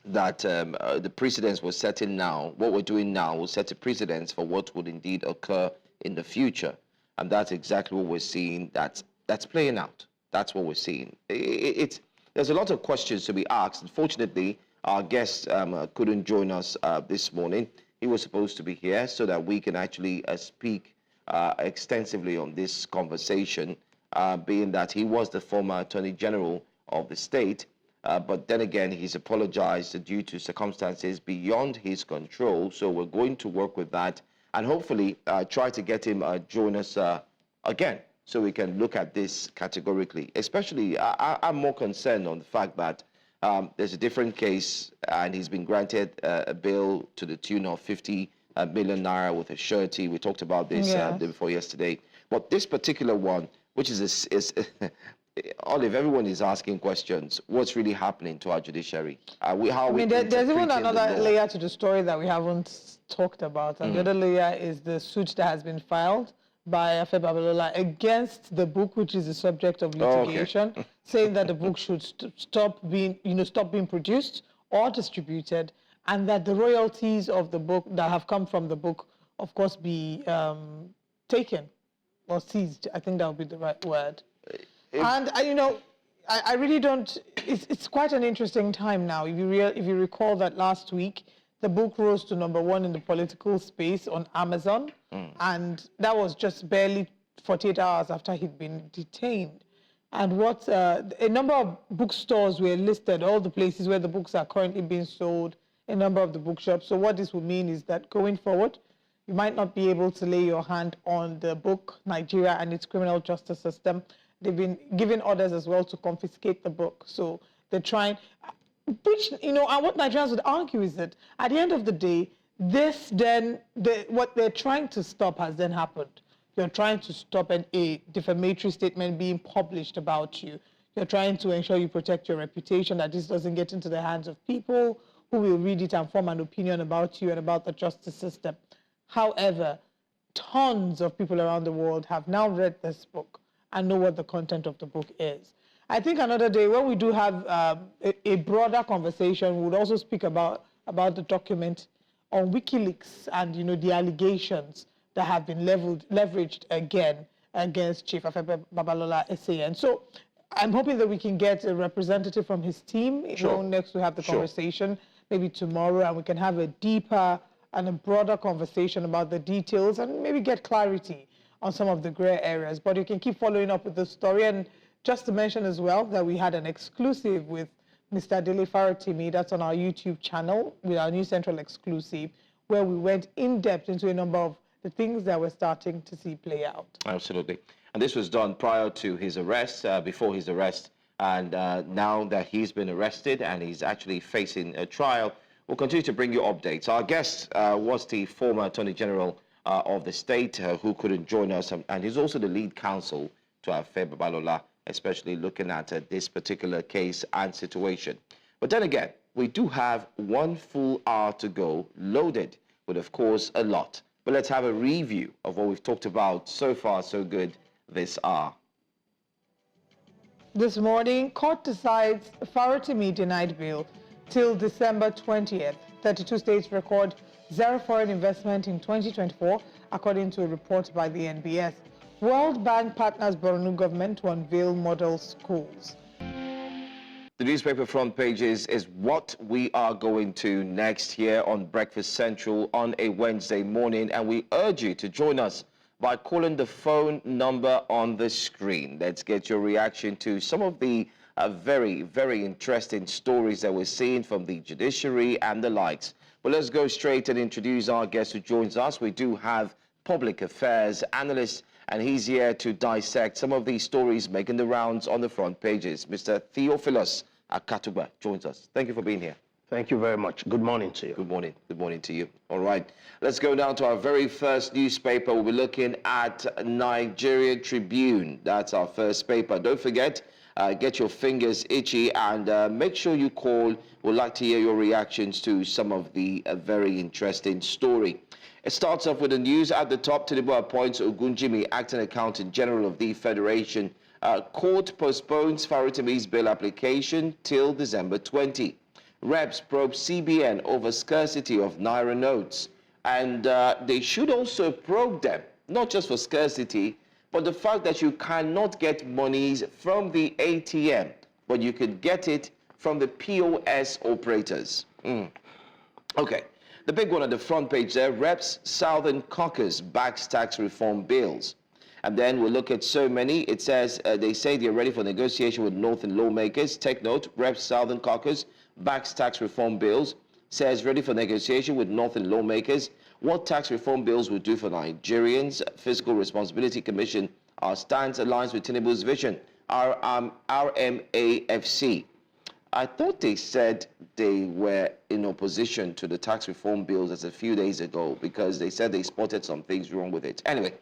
that the precedents we're setting now, what we're doing now, will set a precedence for what would indeed occur in the future. And that's exactly what we're seeing. That's playing out. That's what we're seeing. There's a lot of questions to be asked. Unfortunately, our guest couldn't join us this morning. He was supposed to be here so that we can actually speak extensively on this conversation, being that he was the former Attorney General of the state. But then again, he's apologized due to circumstances beyond his control. So we're going to work with that and hopefully try to get him join us again so we can look at this categorically. Especially, I'm more concerned on the fact that there's a different case and he's been granted a bail to the tune of 50 million naira with a surety. We talked about this the day before yesterday. But this particular one, which is Olive, everyone is asking questions. What's really happening to our judiciary? There's even another layer to the story that we haven't talked about. And the other layer is the suit that has been filed by Afe Babalola against the book, which is the subject of litigation, saying that the book should stop being produced or distributed, and that the royalties of the book that have come from the book, of course, be taken or seized. I think that would be the right word. And I really don't. It's quite an interesting time now. If you recall that last week, the book rose to #1 in the political space on Amazon, and that was just barely 48 hours after he'd been detained. And a number of bookstores were listed, all the places where the books are currently being sold, a number of the bookshops. So what this would mean is that going forward, you might not be able to lay your hand on the book, Nigeria and its criminal justice system. They've been given orders as well to confiscate the book. So they're trying, which, and what Nigerians would argue is that at the end of the day, what they're trying to stop has then happened. You're trying to stop a defamatory statement being published about you. You're trying to ensure you protect your reputation, that this doesn't get into the hands of people who will read it and form an opinion about you and about the justice system. However, tons of people around the world have now read this book and know what the content of the book is. I think another day when we do have a broader conversation, we would also speak about the document on WikiLeaks and the allegations that have been leveraged again against Chief Afe Babalola SAN. So I'm hoping that we can get a representative from his team next to have the conversation, maybe tomorrow, and we can have a deeper and a broader conversation about the details and maybe get clarity on some of the gray areas. But you can keep following up with the story. And just to mention as well that we had an exclusive with Mr. Dele Farotimi, that's on our YouTube channel, with our New Central exclusive, where we went in depth into a number of the things that we're starting to see play out. Absolutely. And this was done prior to his arrest, before his arrest. And now that he's been arrested and he's actually facing a trial, we'll continue to bring you updates. Our guest was the former Attorney General of the state who couldn't join us, and he's also the lead counsel to Afe Babalola, especially looking at this particular case and situation. But then again, we do have 1 full hour to go, loaded with, of course, a lot. But let's have a review of what we've talked about so far, so good this hour. This morning, court decides Farotimi denied bail till December 20th. 32 states record zero foreign investment in 2024, according to a report by the NBS. World Bank partners Borno government to unveil model schools. The newspaper front pages is what we are going to next here on Breakfast Central on a Wednesday morning, and we urge you to join us by calling the phone number on the screen. Let's get your reaction to some of the very, very interesting stories that we're seeing from the judiciary and the likes. But let's go straight and introduce our guest who joins us. We do have public affairs analyst and he's here to dissect some of these stories making the rounds on the front pages. Mr. Theophilus Akatuba joins us. Thank you for being here. Thank you very much. Good morning to you. Good morning. Good morning to you. All right. Let's go down to our very first newspaper. We'll be looking at Nigerian Tribune. That's our first paper. Don't forget, get your fingers itchy and make sure you call. We'd like to hear your reactions to some of the very interesting story. It starts off with the news at the top. Tinubu appoints Ogunjimi, acting accountant general of the Federation. Court postpones Farotimi's bail application till December 20. Reps probe CBN over scarcity of Naira notes. And they should also probe them, not just for scarcity, but the fact that you cannot get monies from the ATM, but you could get it from the POS operators. Okay, the big one on the front page there, Reps Southern Caucus backs tax reform bills. And then we'll look at so many. It says they say they're ready for negotiation with Northern lawmakers. Take note, Reps Southern Caucus backs tax reform bills, says ready for negotiation with Northern lawmakers. What tax reform bills will do for Nigerians? Fiscal Responsibility Commission, our stance aligns with Tinubu's vision, RMAFC. I thought they said they were in opposition to the tax reform bills as a few days ago because they said they spotted some things wrong with it. Anyway,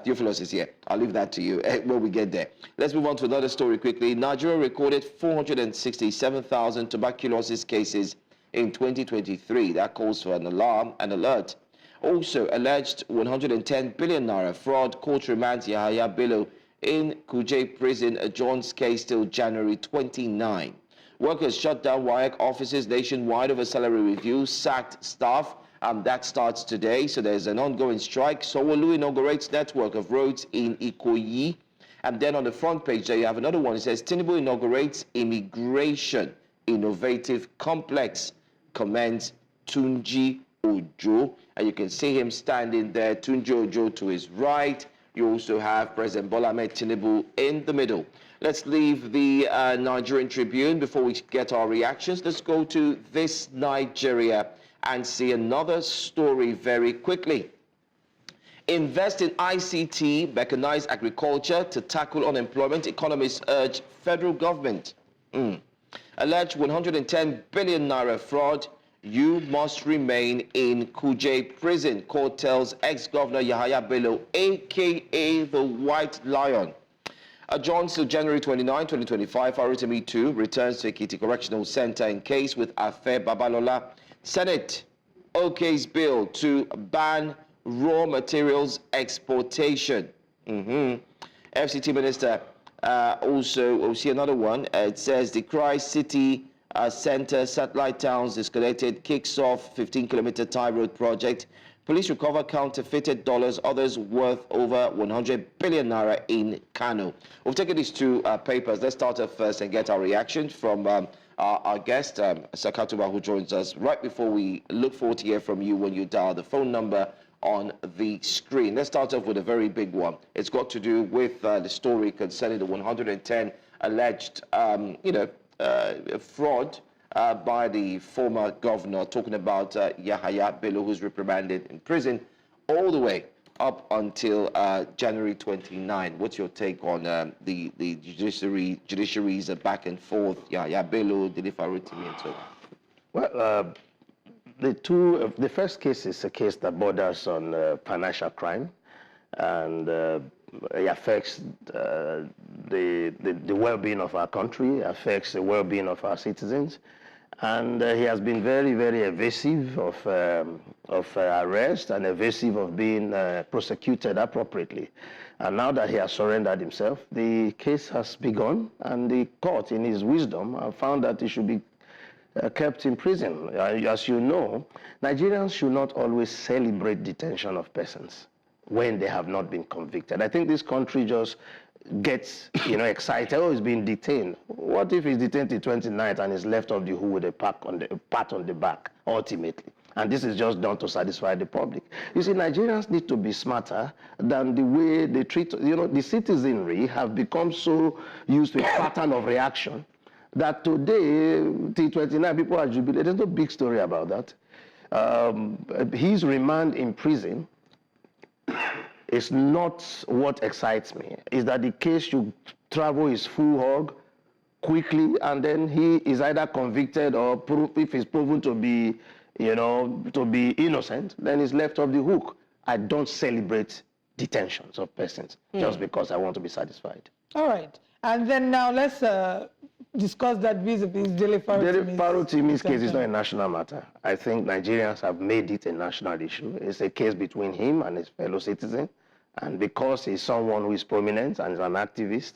Theophilus is here. I'll leave that to you when we get there. Let's move on to another story quickly. Nigeria recorded 467,000 tuberculosis cases in 2023. That calls for an alarm and alert. Also, alleged 110 billion naira fraud. Court remands Yahaya Bello in Kuje prison adjourns case till January 29. Workers shut down WAEC offices nationwide over salary review, sacked staff. That starts today, so there's an ongoing strike. Sanwo-Olu inaugurates network of roads in Ikoyi. And then on the front page there you have another one. It says, Tinubu inaugurates immigration innovative complex, commends Tunji Ojo. And you can see him standing there, Tunji Ojo to his right. You also have President Bola Ahmed Tinubu in the middle. Let's leave the Nigerian Tribune before we get our reactions. Let's go to This Nigeria and see another story very quickly. Invest in ICT, mechanized agriculture to tackle unemployment. Economists urge federal government. Alleged 110 billion naira fraud. You must remain in Kuje prison. Court tells ex-governor Yahaya Bello, a.k.a. the White Lion. Adjourns till January 29, 2025. Farotimi 2 returns to Ekiti Correctional Center in case with Afe Babalola. Senate okay's bill to ban raw materials exportation. FCT Minister also, we'll see another one. It says the Cry City Center satellite towns disconnected, kicks off 15-kilometer tie road project. Police recover counterfeited dollars, others worth over 100 billion naira in Kano. We've taken these two papers. Let's start off first and get our reaction from our guest, Sakatuba, who joins us right before we look forward to hear from you when you dial the phone number on the screen. Let's start off with a very big one. It's got to do with the story concerning the 110 alleged, fraud by the former governor, talking about Yahaya Bello, who's reprimanded in prison all the way up until January 29. What's your take on the judiciary's back and forth, Yahaya Bello, Dele Farotimi, and so on? Well, the first case is a case that borders on financial crime, and it affects the well-being of our country, affects the well-being of our citizens. And he has been very, very evasive of arrest and evasive of being prosecuted appropriately. And now that he has surrendered himself, the case has begun, and the court, in his wisdom, found that he should be kept in prison. As you know, Nigerians should not always celebrate detention of persons when they have not been convicted. I think this country just gets excited. Oh, he's being detained. What if he's detained till 29th and is left off the hook with a pat on the back, ultimately? And this is just done to satisfy the public. You see, Nigerians need to be smarter than the way they treat, the citizenry have become so used to a pattern of reaction that today, till 29, people are jubilating. There's no big story about that. His remand in prison is not what excites me. Is that the case should travel his full hog quickly, and then he is either convicted or if he's proven to be, to be innocent, then he's left off the hook. I don't celebrate detentions of persons just because I want to be satisfied. All right. And then now let's discuss that vis-a-vis Dele Farotimi's case is not a national matter. I think Nigerians have made it a national issue. It's a case between him and his fellow citizen. And because he's someone who is prominent and is an activist,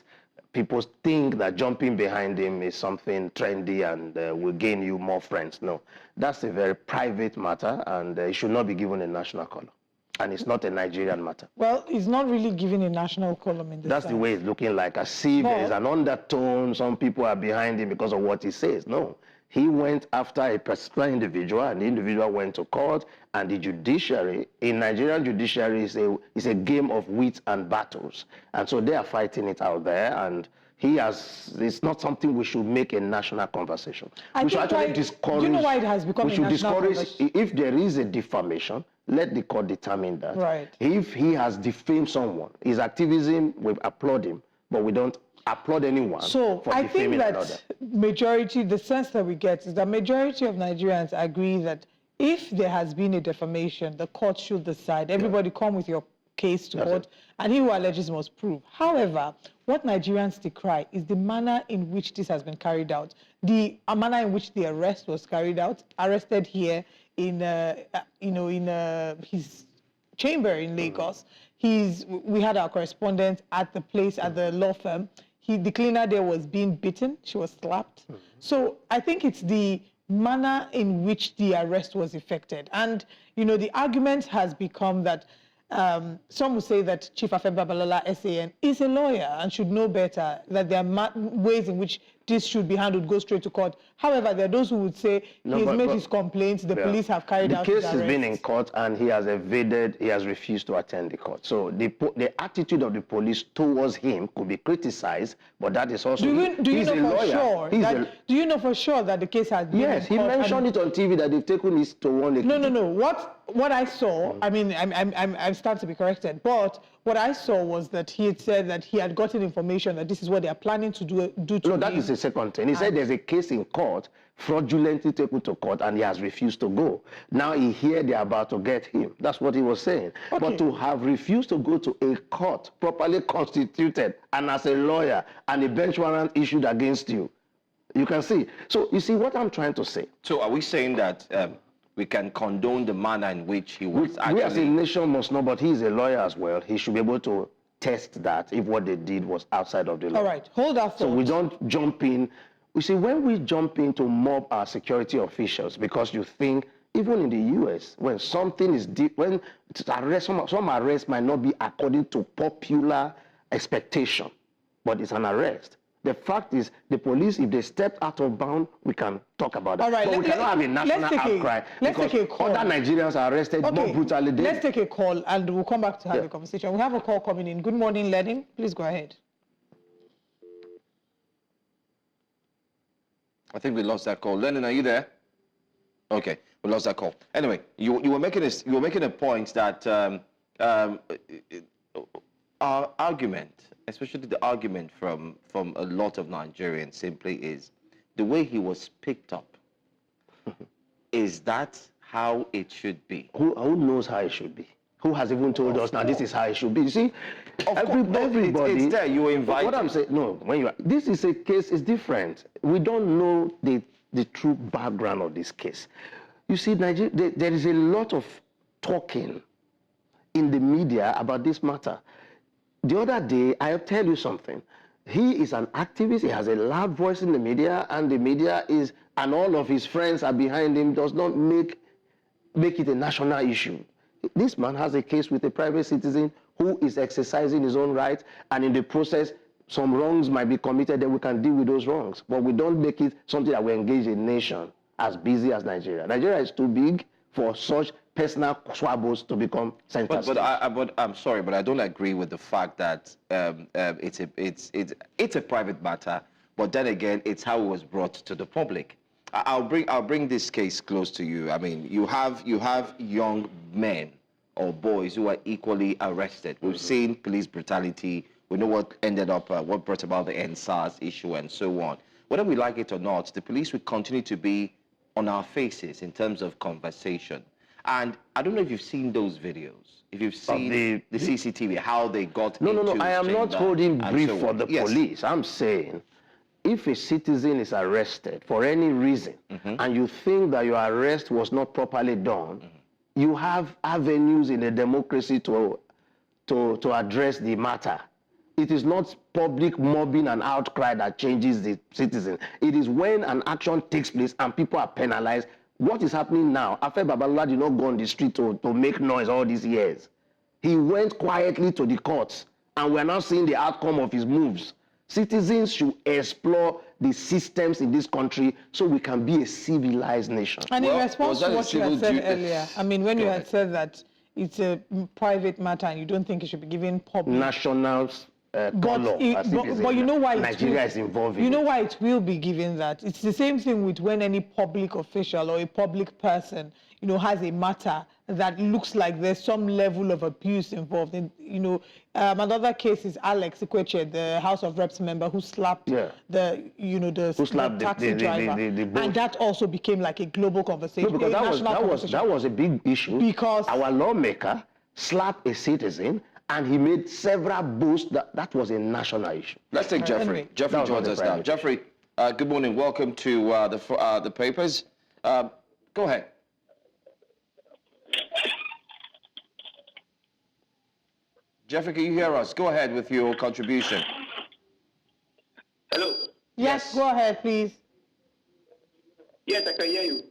people think that jumping behind him is something trendy and will gain you more friends. No, that's a very private matter, and it should not be given a national color. And it's not a Nigerian matter. Well, it's not really given a national column in this That's the way it's looking like. I see there is an undertone. Some people are behind him because of what he says. No, he went after a particular individual, and the individual went to court, and the judiciary, in Nigerian judiciary, is a game of wits and battles. And so they are fighting it out there, and it's not something we should make a national conversation. We should actually discourage. Do you know why it has become a national conversation? If there is a defamation, let the court determine that. Right. If he has defamed someone, his activism, we applaud him, but we don't applaud anyone so for I think that another. Majority, the sense that we get is that majority of Nigerians agree that if there has been a defamation, the court should decide. Everybody come with your case to court, and he who alleges must prove. However, what Nigerians decry is the manner in which this has been carried out, the manner in which the arrest was carried out. Arrested here in, his chamber in Lagos. We had our correspondent at the place, at the law firm. The cleaner there was being beaten. She was slapped. So I think it's the manner in which the arrest was effected. And, the argument has become that some would say that Chief Afe Babalola, SAN, is a lawyer and should know better, that there are ways in which this should be handled, go straight to court. However, there are those who would say he has made his complaints, the police have carried out his arrest. The case has been in court, and he has evaded, he has refused to attend the court. So the attitude of the police towards him could be criticized, but that is also, do you know for sure that the case has been in court? He mentioned it on TV that they've taken this to one. No. What I saw, I mean, I'm starting to be corrected, but what I saw was that he had said that he had gotten information that this is what they are planning to do to No, that is the second thing. He said there's a case in court, fraudulently taken to court, and he has refused to go. Now he hear they're about to get him. That's what he was saying. Okay. But to have refused to go to a court properly constituted, and as a lawyer, and a bench warrant issued against you, you can see. So you see what I'm trying to say. So are we saying that we can condone the manner in which he was actually... We as a nation must know, but he's a lawyer as well. He should be able to test that if what they did was outside of the law. All right, hold that thought. So we don't jump in. You see, when we jump in to mob our security officials because you think, even in the US, when something is deep, when some arrests might not be according to popular expectation, but it's an arrest. The fact is, the police, if they step out of bound, we can talk about that. All right, but we cannot have a national outcry because other Nigerians are arrested more brutally. Let's take a call, and we'll come back to have a conversation. We have a call coming in. Good morning, Lenin. Please go ahead. I think we lost that call. Lenin, are you there? Okay, we lost that call. Anyway, you were making a point that our argument, especially the argument from a lot of Nigerians, simply is the way he was picked up. Is that how it should be? Who knows how it should be? Who has even told us now this is how it should be? You see, everybody. It's there. You were invited. What I'm saying, no, this is a case. It's different. We don't know the true background of this case. You see, Nigeria, there is a lot of talking in the media about this matter. The other day, I'll tell you something. He is an activist. He has a loud voice in the media, and the media and all of his friends are behind him. Does not make it a national issue. This man has a case with a private citizen who is exercising his own right, and in the process, some wrongs might be committed, then we can deal with those wrongs. But we don't make it something that we engage a nation as busy as Nigeria. Nigeria is too big for such personal squabbles to become center stage. But I'm sorry, but I don't agree with the fact that it's a private matter. But then again, it's how it was brought to the public. I'll bring this case close to you. I mean, you have young men or boys who are equally arrested. We've seen police brutality. We know what ended up, what brought about the NSAS issue and so on. Whether we like it or not, the police will continue to be on our faces in terms of conversation. And I don't know if you've seen those videos, if you've seen the CCTV, how they got into No, I am not holding brief for the police. I'm saying, if a citizen is arrested for any reason, and you think that your arrest was not properly done, you have avenues in a democracy to address the matter. It is not public mobbing and outcry that changes the citizen. It is when an action takes place and people are penalized. What is happening now? Afe Babalola did not go on the street to make noise all these years. He went quietly to the courts, and we're now seeing the outcome of his moves. Citizens should explore the systems in this country so we can be a civilized nation. And in response to what you had said earlier, I mean, when you had said that it's a private matter and you don't think it should be given public... National but you know why Nigeria is involved in You know why it will be given that? It's the same thing with when any public official or a public person, you know, has a matter that looks like there's some level of abuse involved. In, you know, another case is Alex Kuje, the House of Reps member who slapped the taxi driver, and that also became like a global conversation. No, because that was a big issue. Because our lawmaker slapped a citizen, and he made several boasts that was a national issue. Let's take Jeffrey. Anyway, Jeffrey joins us now. Jeffrey, good morning. Welcome to the papers. Go ahead. Jeffrey, can you hear us? Go ahead with your contribution. Hello. Yes, go ahead, please. Yes, I can hear you.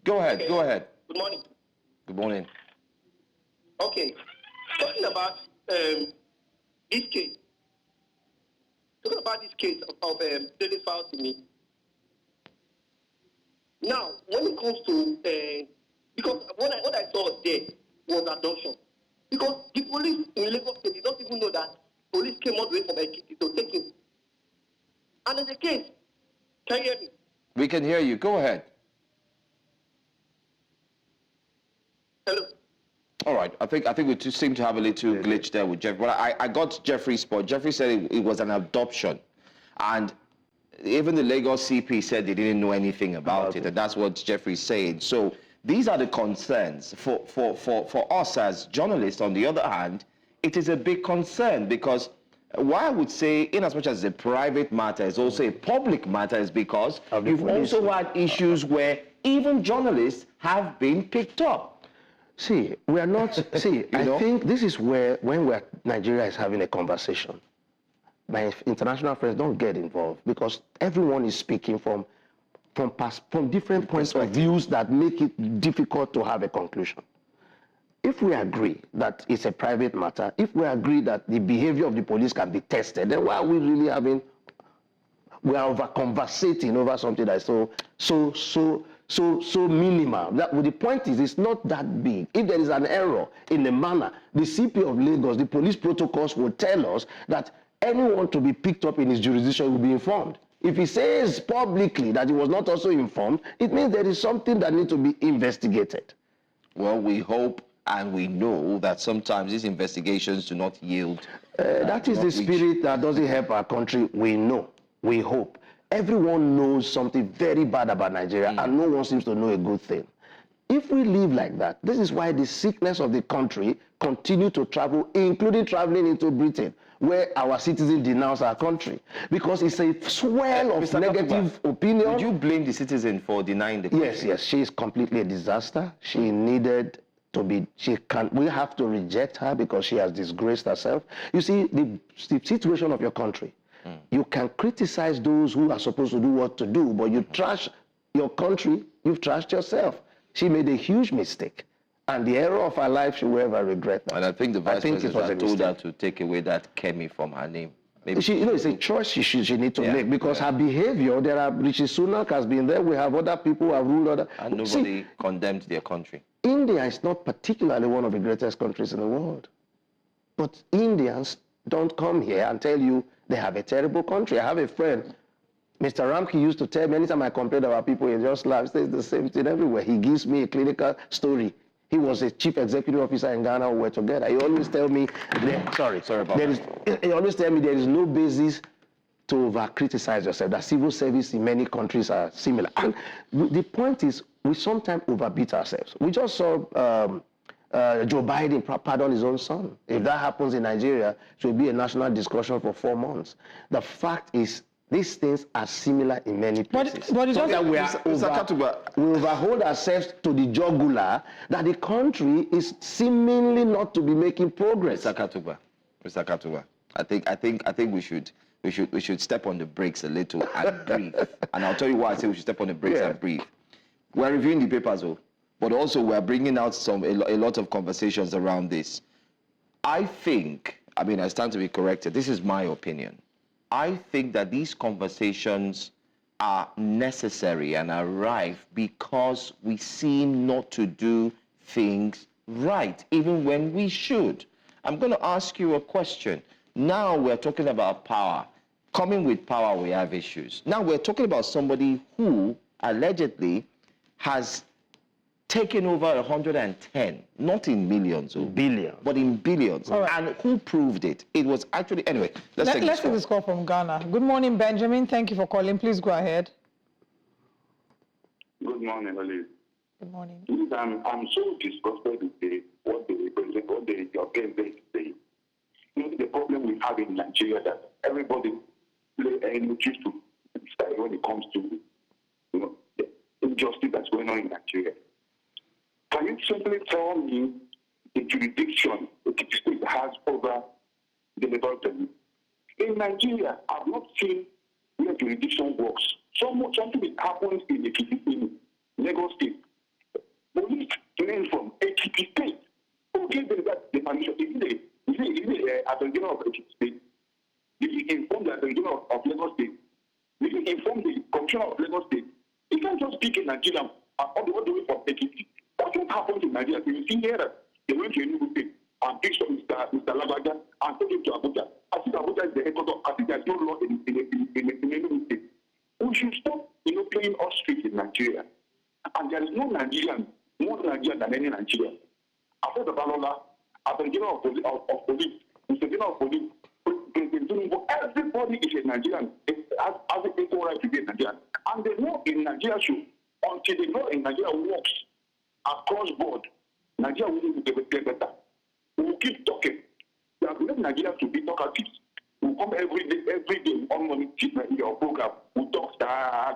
Go ahead. Okay. Go ahead. Good morning. Good morning. Okay. Talking about this case. Talking about this case of Dele Farotimi. Now, when it comes to because what I saw there was adoption. Because the police in Lagos State, they don't even know that police came all the way from Ekiti to take him. And in the case, can you hear me? We can hear you. Go ahead. Hello. All right. I think we seem to have a little glitch there with Jeff. But I got Jeffrey's point. Jeffrey said it was an adoption, and even the Lagos CP said they didn't know anything about it, and that's what Jeffrey's saying. So these are the concerns for us as journalists. On the other hand, it is a big concern because why I would say, in as much as a private matter is also a public matter, is because you've also had issues where even journalists have been picked up. See, we are not, I think this is where, when Nigeria is having a conversation, my international friends don't get involved because everyone is speaking from different points of views that make it difficult to have a conclusion. If we agree that it's a private matter, if we agree that the behavior of the police can be tested, then why are we really having, we are over-conversating over something that is so minimal. The point is, it's not that big. If there is an error in the manner, the CP of Lagos, the police protocols will tell us that anyone to be picked up in his jurisdiction will be informed. If he says publicly that he was not also informed, it means there is something that needs to be investigated. Well, we hope and we know that sometimes these investigations do not yield. That is the spirit that doesn't help our country. We know, we hope. Everyone knows something very bad about Nigeria, and no one seems to know a good thing. If we live like that, this is why the sickness of the country continue to travel, including traveling into Britain, where our citizens denounce our country. Because it's a swell of negative opinion. Would you blame the citizen for denying the country? Yes, she is completely a disaster. She needed to be, we have to reject her because she has disgraced herself. You see, the situation of your country, you can criticize those who are supposed to do what to do, but you trash your country, you've trashed yourself. She made a huge mistake. And the error of her life, she will ever regret that. And I think the vice president has told her to take away that Kemi from her name. Maybe it's a choice she needs to make because her behavior, Rishi Sunak has been there, we have other people who have ruled other. And nobody condemned their country. India is not particularly one of the greatest countries in the world. But Indians don't come here and tell you they have a terrible country. I have a friend, Mr. Ramki used to tell me, anytime I complain about people, he just laughs. He says the same thing everywhere. He gives me a clinical story. He was a chief executive officer in Ghana. We were together. He always tell me, he always tell me there is no basis to over-criticize yourself, that civil service in many countries are similar. And the point is, we sometimes overbeat ourselves. We just saw Joe Biden pardon his own son. If that happens in Nigeria, it will be a national discussion for 4 months. The fact is, these things are similar in many places. But it's that we overhold ourselves to the jugular that the country is seemingly not to be making progress. Mr. Katuba, I think we should step on the brakes a little and breathe. And I'll tell you why I say we should step on the brakes and breathe. We're reviewing the papers, though, but also we're bringing out a lot of conversations around this. I think, I stand to be corrected. This is my opinion. I think that these conversations are necessary and are rife because we seem not to do things right, even when we should. I'm going to ask you a question. Now we're talking about power. Coming with power, we have issues. Now we're talking about somebody who allegedly has taken over 110, not in millions, billions, but in billions. Right. And who proved it? It was actually, anyway, let's take this call from Ghana. Good morning, Benjamin. Thank you for calling. Please go ahead. Good morning, Ali. Good morning. I'm so disgusted with what your president say. The problem we have in Nigeria that everybody choose to decide when it comes to the injustice that's going on in Nigeria. Can you simply tell me the jurisdiction the state has over Dele Farotimi? In Nigeria, I've not seen where jurisdiction works. Something happens in Lagos State. Police came from Ekiti State. Who gave them that defamation? Is it Attorney General of Ekiti State? Did he inform the Attorney General of Lagos State? Did he inform the Commissioner of Lagos State? You can't just speak in Nigeria all the way from Ekiti. That's what happens in Nigeria. So you see here that they went to a new state and picked up Mr. Labaja and took him to Abuja. I think Abuja is the headquarters. I think there's no law in any state. We should stop playing us straight in Nigeria. And there is no Nigerian more Nigerian than any Nigerian. Afe Babalola, Attorney General of Police, Mr. General of Police, President Tinubu, everybody is a Nigerian, has an equal right to be a Nigerian. And the law in Nigeria should, until the law in Nigeria works across board, Nigeria will get better. We will keep talking. We have left Nigeria to be talkative. We will come every day on money in your program. We talk,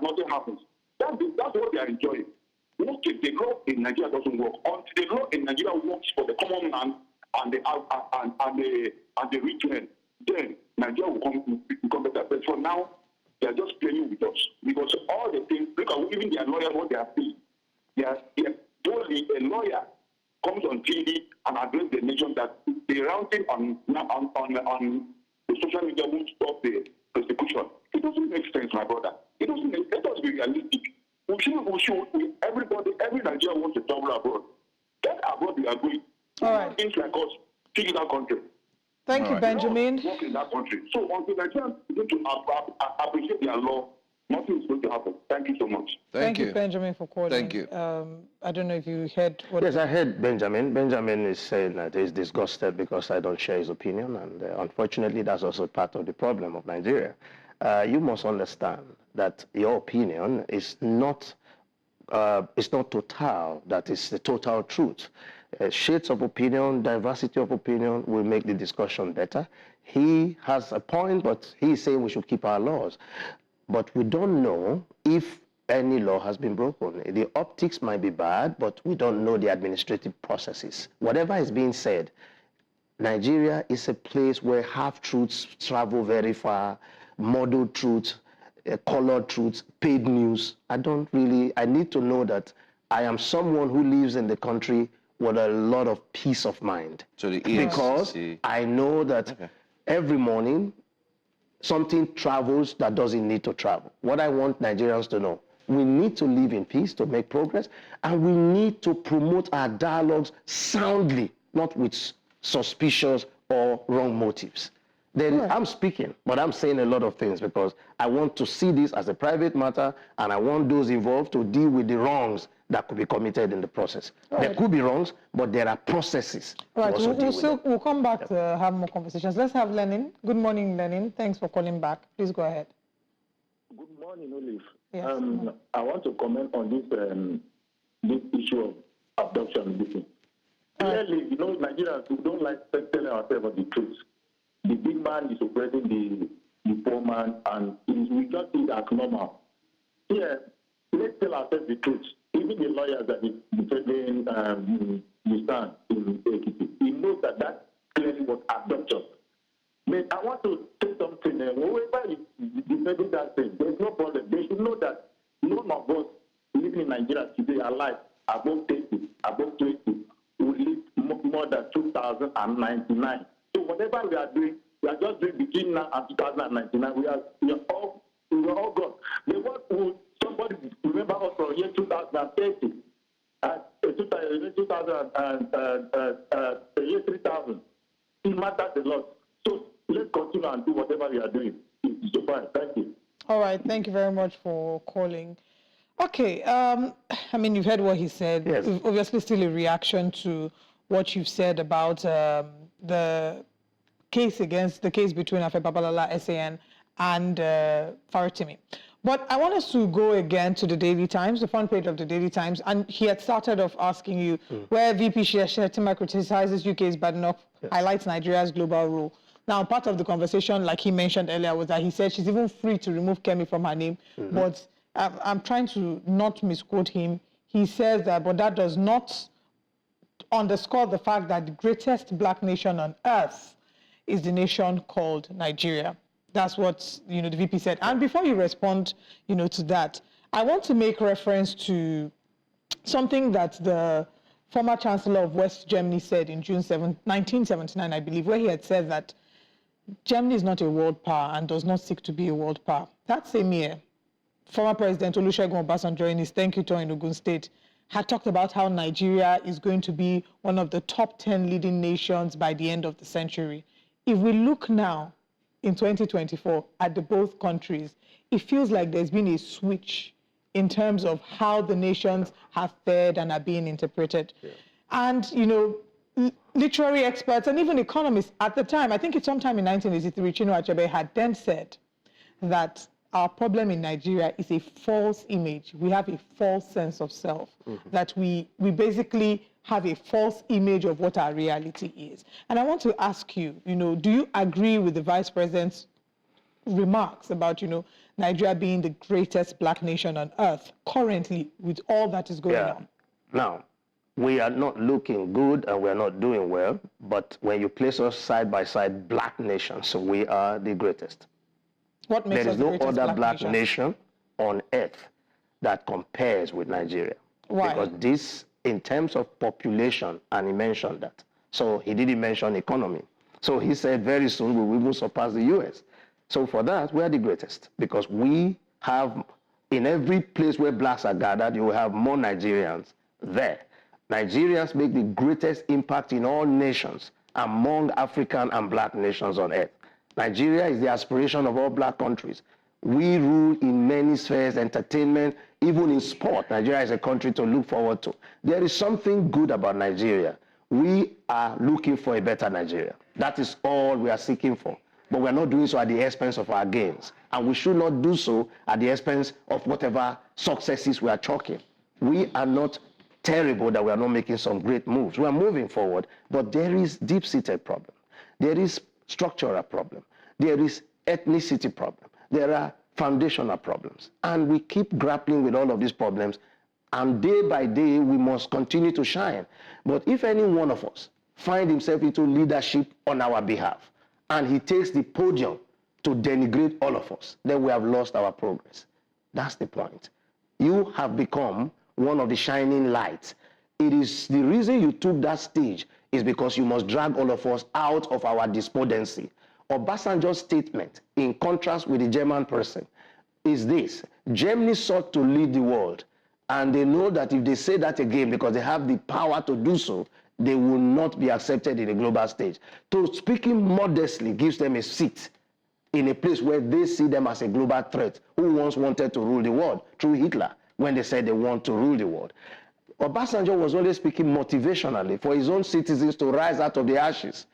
nothing happens. That's what they are enjoying. Once the law in Nigeria doesn't work, until the law in Nigeria works for the common man and the rich man, then Nigeria will become better. But for now, they are just playing with us. Because all the things, look at even their lawyers, what they are saying. They are only a lawyer comes on TV and address the nation that the ranting on the social media won't stop the persecution. It doesn't make sense, my brother. It doesn't make sense. Let us be realistic. Every Nigerian wants to travel abroad. Get abroad, we are going. All right. Things like us, take that country. Thank you, Benjamin. Work in that country. So until Nigerians begin to appreciate their law, nothing is going to happen. Thank you so much. Thank you, Benjamin, for calling. Thank you. I don't know if you heard what... Yes, I heard Benjamin. Benjamin is saying that he's disgusted because I don't share his opinion, and unfortunately, that's also part of the problem of Nigeria. You must understand that your opinion is not total, that is the total truth. Shades of opinion, diversity of opinion will make the discussion better. He has a point, but he's saying we should keep our laws. But we don't know if any law has been broken. The optics might be bad, but we don't know the administrative processes. Whatever is being said, Nigeria is a place where half-truths travel very far, muddled truths, colored truths, paid news. I need to know that I am someone who lives in the country with a lot of peace of mind. So because I know that every morning, something travels that doesn't need to travel. What I want Nigerians to know, we need to live in peace to make progress, and we need to promote our dialogues soundly, not with suspicious or wrong motives. I'm speaking, but I'm saying a lot of things because I want to see this as a private matter, and I want those involved to deal with the wrongs that could be committed in the process. There could be wrongs, but there are processes. All right, we'll come back to have more conversations. Let's have Lenin. Good morning, Lenin. Thanks for calling back. Please go ahead. Good morning, Olive. Yes. I want to comment on this issue of abduction. Clearly, Nigerians, we don't like telling ourselves the truth. The big man is oppressing the poor man, and we just see it as normal. Here, let's tell ourselves the truth. Even the lawyers that is defending the stand in Ado-Ekiti, he knows that clearly was abduction. But I want to say something. Whoever is defending that thing, there's no problem. They should know that none of us living in Nigeria today are alive above 30, above 20, who live more than 2099. So whatever we are doing, we are just doing between now and 2099. We are all gone. But what would somebody remember us from year 2030, year 3000? It matters a lot. So let's continue and do whatever we are doing. So fine. Thank you. All right. Thank you very much for calling. Okay. I mean, you've heard what he said. Yes. Obviously, still a reaction to what you've said about the case between Afe Babalola, SAN, and Farotimi. But I want us to go again to the Daily Times, the front page of the Daily Times, and he had started off asking you where VP Shettima criticizes UK's burden of highlights Nigeria's global role. Now, part of the conversation, like he mentioned earlier, was that he said she's even free to remove Kemi from her name, but I'm trying to not misquote him. He says that, but that does not underscore the fact that the greatest black nation on earth is the nation called Nigeria. That's what the VP said. And before you respond, to that, I want to make reference to something that the former Chancellor of West Germany said in June 1979, I believe, where he had said that Germany is not a world power and does not seek to be a world power. That same year, former President Olusegun Obasanjo in his thank you tour in Ogun State had talked about how Nigeria is going to be one of the top 10 leading nations by the end of the century. If we look now in 2024 at the both countries, it feels like there's been a switch in terms of how the nations have fared and are being interpreted. Yeah. And, literary experts and even economists at the time, I think it's sometime in 1983, Chinua Achebe had then said that our problem in Nigeria is a false image. We have a false sense of self, that we basically have a false image of what our reality is. And I want to ask you, do you agree with the Vice President's remarks about, Nigeria being the greatest black nation on earth currently with all that is going on? Now, we are not looking good and we are not doing well, but when you place us side by side, black nations, so we are the greatest. What makes there is no other black nation on earth that compares with Nigeria. Why? Because this, in terms of population, and he mentioned that. So he didn't mention economy. So he said very soon we will surpass the US. So for that, we are the greatest because we have, in every place where blacks are gathered, you will have more Nigerians there. Nigerians make the greatest impact in all nations among African and black nations on earth. Nigeria is the aspiration of all black countries. We rule in many spheres, entertainment, even in sport. Nigeria is a country to look forward to. There is something good about Nigeria. We are looking for a better Nigeria. That is all we are seeking for. But we are not doing so at the expense of our gains. And we should not do so at the expense of whatever successes we are chalking. We are not terrible that we are not making some great moves. We are moving forward, but there is deep-seated problem. There is structural problem. There is ethnicity problem. There are foundational problems. And we keep grappling with all of these problems. And day by day, we must continue to shine. But if any one of us find himself into leadership on our behalf, and he takes the podium to denigrate all of us, then we have lost our progress. That's the point. You have become one of the shining lights. It is the reason you took that stage is because you must drag all of us out of our despondency. Obasanjo's statement, in contrast with the German person, is this: Germany sought to lead the world, and they know that if they say that again, because they have the power to do so, they will not be accepted in a global stage. So speaking modestly gives them a seat in a place where they see them as a global threat, who once wanted to rule the world through Hitler when they said they want to rule the world. Obasanjo was only speaking motivationally for his own citizens to rise out of the ashes.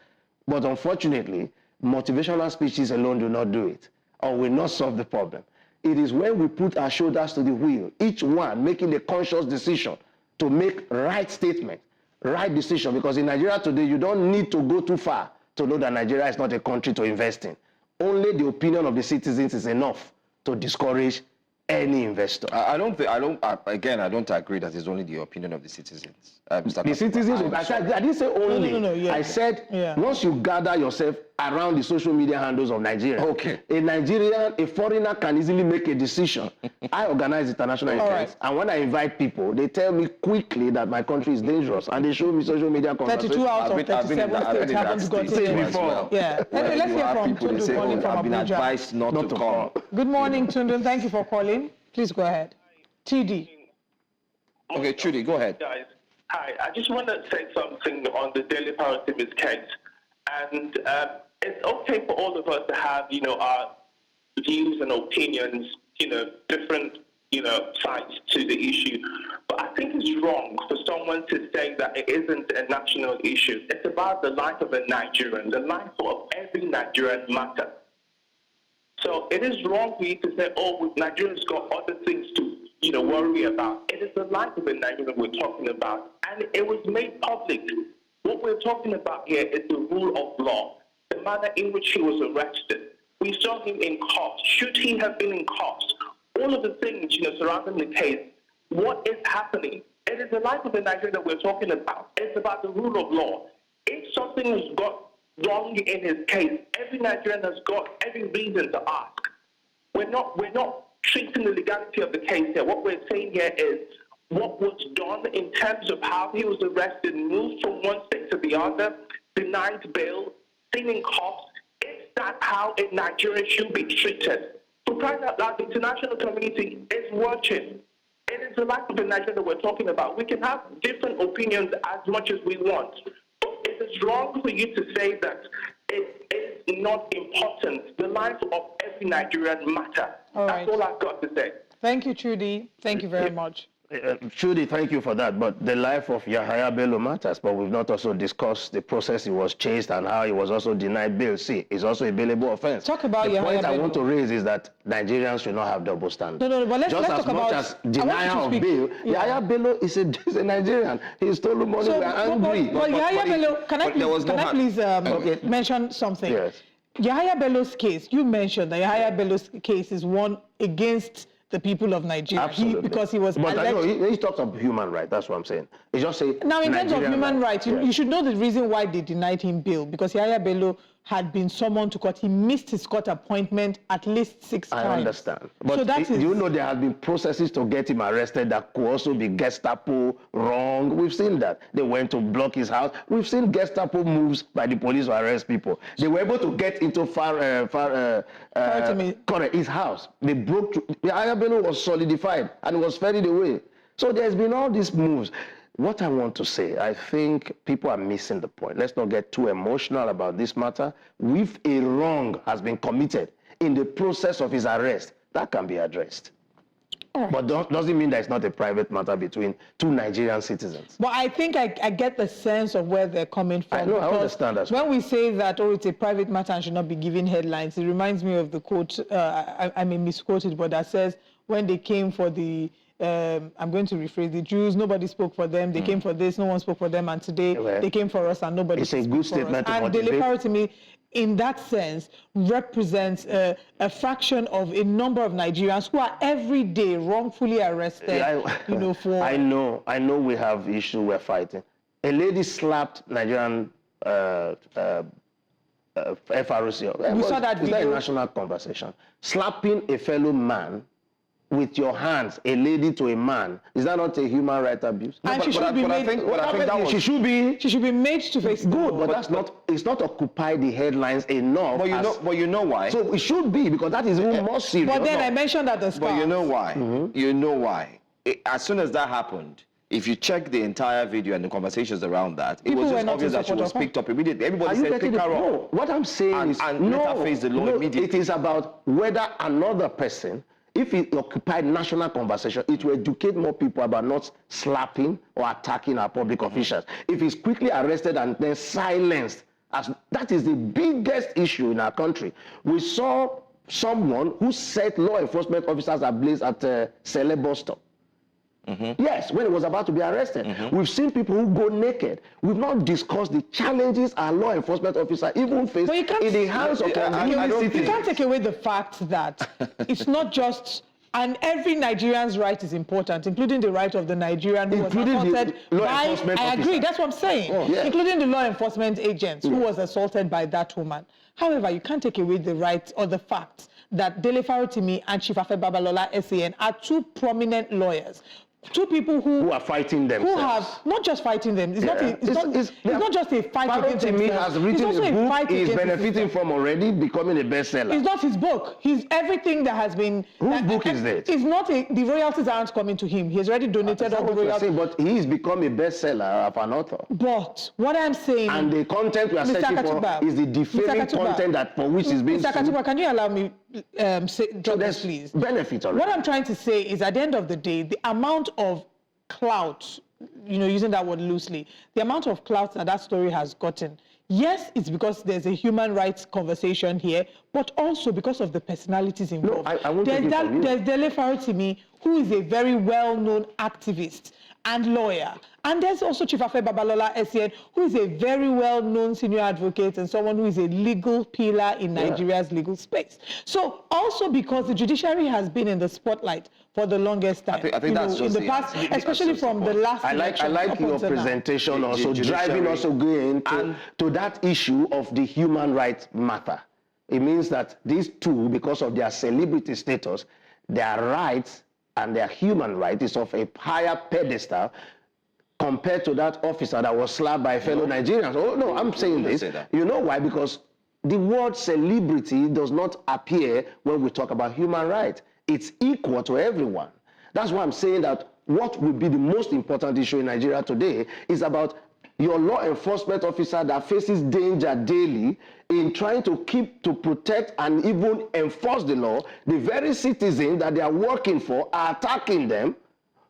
But unfortunately, motivational speeches alone do not do it, or will not solve the problem. It is when we put our shoulders to the wheel, each one making a conscious decision to make right statement, right decision, because in Nigeria today, you don't need to go too far to know that Nigeria is not a country to invest in. Only the opinion of the citizens is enough to discourage any investor. I don't agree that it's only the opinion of the citizens. The citizens, I didn't say only. No, yeah. I said, once you gather yourself around the social media handles of Nigeria, a Nigerian, a foreigner can easily make a decision. I organize international events, and when I invite people, they tell me quickly that my country is dangerous, and they show me social media conversations. 32 out of 37 states haven't got it before. Yeah. Let's hear from Tundu calling from I've been Abuja. advised not to come. Good morning, Tundu. Thank you for calling. Please go ahead. TD. Okay, Trudy, go ahead. Guys, hi. I just want to say something on the Dele Farotimi's case. And it's okay for all of us to have, our views and opinions, different, sides to the issue. But I think it's wrong for someone to say that it isn't a national issue. It's about the life of a Nigerian. The life of every Nigerian matters. So it is wrong for you to say, oh, Nigerians got other things to, worry about. It is the life of a Nigerian we're talking about, and it was made public. What we're talking about here is the rule of law, the manner in which he was arrested. We saw him in court. Should he have been in court? All of the things, surrounding the case. What is happening? It is the life of a Nigerian that we're talking about. It's about the rule of law. If something has got wrong in his case, every Nigerian has got every reason to ask. We're not treating the legality of the case here. What we're saying here is what was done in terms of how he was arrested, moved from one state to the other, denied bail, seen in court. Is that how a Nigerian should be treated? For crying out loud, the international community is watching. It is the life of a Nigerian that we're talking about. We can have different opinions as much as we want. It is wrong for you to say that it is not important. The life of every Nigerian matters. That's all I've got to say. Thank you, Trudy. Thank you very much. Trudy, thank you for that. But the life of Yahaya Bello matters. But we've not also discussed the process he was chased and how he was also denied bail. See, it's also a bailable offense. Talk about the Yahaya point Bello. I want to raise is that Nigerians should not have double standards. No, but let's Just talk as about... much as denial of bail, Yahaya Bello is a Nigerian. He stole money. We're angry. But Yahaya Bello, can I please mention something? Yes. Yahaya Bello's case, you mentioned that Yahaya Bello's case is one against the people of Nigeria. Absolutely. Because he was But alleged... he talks of human rights, that's what I'm saying. He just say Now, in terms of Nigerian human rights, yes. you should know the reason why they denied him bail, because Yahaya Bello had been summoned to court. He missed his court appointment at least 6 times. I understand. But so that do you know there have been processes to get him arrested that could also be Gestapo wrong? We've seen that. They went to block his house. We've seen Gestapo moves by the police to arrest people. They were able to get into his house. They broke through. Yahaya Bello was solidified and was ferried away. So there's been all these moves. What I want to say, I think people are missing the point. Let's not get too emotional about this matter. If a wrong has been committed in the process of his arrest, that can be addressed. But doesn't mean that it's not a private matter between two Nigerian citizens. But I think I get the sense of where they're coming from. I know, I understand that. When we say that, it's a private matter and should not be given headlines, it reminds me of the quote, I may misquote it, but that says, when they came for the I'm going to rephrase, the Jews, nobody spoke for them. They came for this, no one spoke for them. And today they came for us and nobody spoke for us. It's a good statement to motivate. And Dele Farotimi, in that sense, represents a fraction of a number of Nigerians who are every day wrongfully arrested. For... I know we have issues we're fighting. A lady slapped Nigerian FRC. We saw that video. Is that a national conversation? Slapping a fellow man with your hands, a lady to a man, is that not a human right abuse? And she should be made. She should be made to face good, but that's not. It's not occupy the headlines enough. But you know why? So it should be, because that is even more serious. But then I mentioned that the start. But you know why? You know why? As soon as that happened, if you check the entire video and the conversations around that, it People was were just not obvious in that she support was of her. picked up immediately. Everybody Are you said, pick getting her it? up. No, what I'm saying is, and let her face the law immediately. it is about whether another person, if it occupied national conversation, it will educate more people about not slapping or attacking our public officials. If he's quickly arrested and then silenced, that is the biggest issue in our country. We saw someone who set law enforcement officers ablaze at Sele bus stop. Yes, when he was about to be arrested. We've seen people who go naked. We've not discussed the challenges our law enforcement officer even face in the hands of you can't take away the fact that it's not just, and every Nigerian's right is important, including the right of the Nigerian who was assaulted by, I agree, that's what I'm saying, including the law enforcement agents who was assaulted by that woman. However, you can't take away the right or the fact that Dele Farotimi and Chief Afe Babalola SAN are two prominent lawyers. Two people who are fighting themselves. Who have not just fighting them. It's not just a fight against Farotimi themselves. has written It's also a book fight he's against benefiting from already, becoming a bestseller. It's not his book. He's everything that has been. Whose book is that? It's not the royalties aren't coming to him. He has already donated all the royalties. But he's become a bestseller of an author. But what I'm saying, and the content we are searching for is the defaming content that for which is being Mr. Katuba, can you allow me drop this, please? Benefit already. What I'm trying to say is, at the end of the day, the amount of clout, using that word loosely, the amount of clout that story has gotten, yes, it's because there's a human rights conversation here, but also because of the personalities involved. No, I won't take it from you. There's Dele Farotimi, who is a very well-known activist and lawyer. And there's also Chief Afe Babalola SAN, who is a very well-known senior advocate and someone who is a legal pillar in Nigeria's legal space. So also because the judiciary has been in the spotlight for the longest time. I think that's just in the past, especially from the last election. I like your presentation also, driving also going to that issue of the human rights matter. It means that these two, because of their celebrity status, their rights and their human right is of a higher pedestal compared to that officer that was slapped by fellow Nigerians. Oh, no, I'm saying this. You know why? Because the word celebrity does not appear when we talk about human rights. It's equal to everyone. That's why I'm saying that what will be the most important issue in Nigeria today is about your law enforcement officer that faces danger daily in trying to protect and even enforce the law. The very citizens that they are working for are attacking them